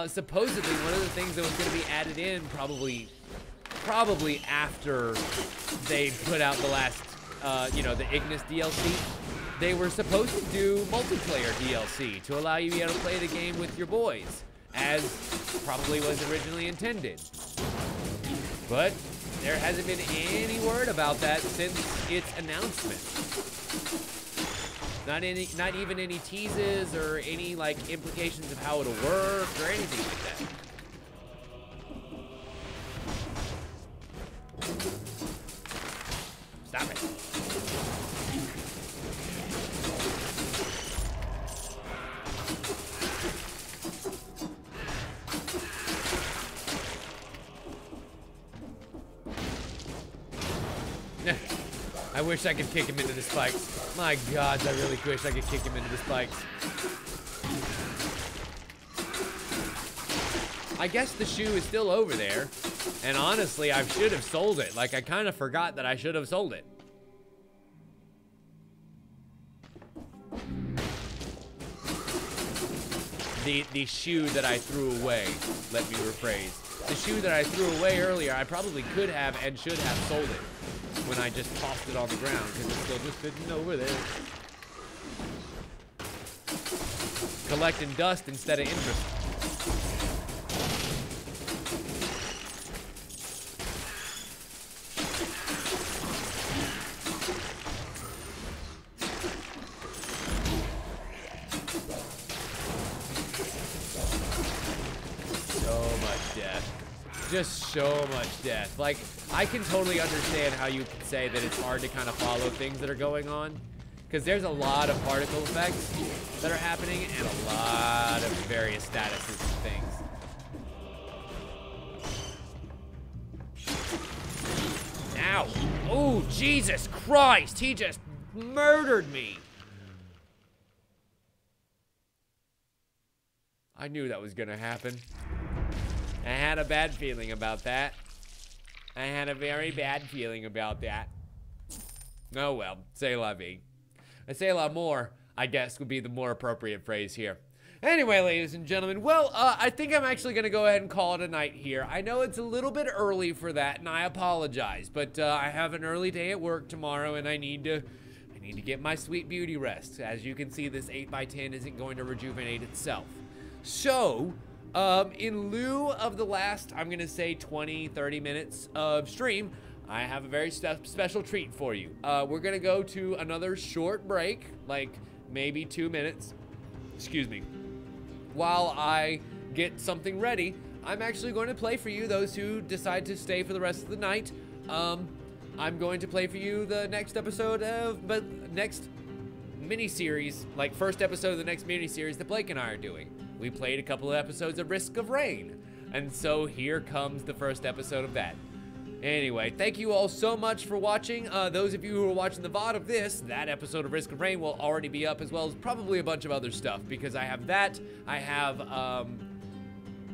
Supposedly, one of the things that was going to be added in probably after they put out the last, you know, the Ignis DLC, they were supposed to do multiplayer DLC to allow you to be able to play the game with your boys, as probably was originally intended. But there hasn't been any word about that since its announcement. Not even any teases or any like implications of how it'll work or anything like that. Stop it. I wish I could kick him into the spikes. My God, I really wish I could kick him into the spikes. I guess the shoe is still over there. And honestly, I should have sold it. Like, I kind of forgot that I should have sold it. The shoe that I threw away. Let me rephrase. The shoe that I threw away earlier, I probably could have and should have sold it when I just tossed it on the ground, because it's still just sitting over there. Collecting dust instead of interest. Just so much death. Like, I can totally understand how you can say that it's hard to kind of follow things that are going on, because there's a lot of particle effects that are happening and a lot of various statuses and things. Ow. Oh, Jesus Christ. He just murdered me. I knew that was gonna happen. I had a bad feeling about that. I had a very bad feeling about that. Oh well, c'est la vie. C'est la more, I guess, would be the more appropriate phrase here. Anyway, ladies and gentlemen, well, I think I'm actually gonna go ahead and call it a night here. I know it's a little bit early for that, and I apologize, but I have an early day at work tomorrow, and I need to get my sweet beauty rest. As you can see, this 8x10 isn't going to rejuvenate itself. So, in lieu of the last, I'm gonna say 20-30 minutes of stream, I have a very special treat for you. We're gonna go to another short break, like maybe 2 minutes. Excuse me. While I get something ready, I'm actually going to play for you, those who decide to stay for the rest of the night. I'm going to play for you the next episode of, next mini-series, like first episode of the next mini-series that Blake and I are doing. We played a couple of episodes of Risk of Rain, and so here comes the first episode of that. Anyway, thank you all so much for watching. Those of you who are watching the VOD of this, that episode of Risk of Rain will already be up, as well as probably a bunch of other stuff, because I have that, I have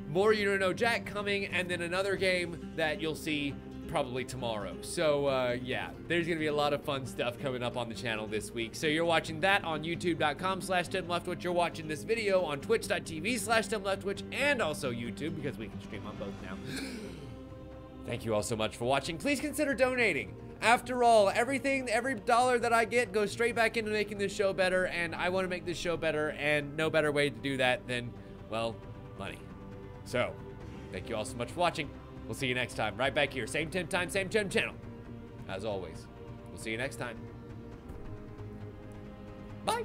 more You Don't Know Jack coming, and then another game that you'll see probably tomorrow. So yeah, there's gonna be a lot of fun stuff coming up on the channel this week. So you're watching that on youtube.com/timleftwich. You're watching this video on twitch.tv/timleftwich, and also YouTube, because we can stream on both now. Thank you all so much for watching. Please consider donating. After all, every dollar that I get goes straight back into making this show better, and I want to make this show better, and no better way to do that than, well, money. So, thank you all so much for watching. We'll see you next time, right back here. Same Tim time, same Tim channel. As always, we'll see you next time. Bye.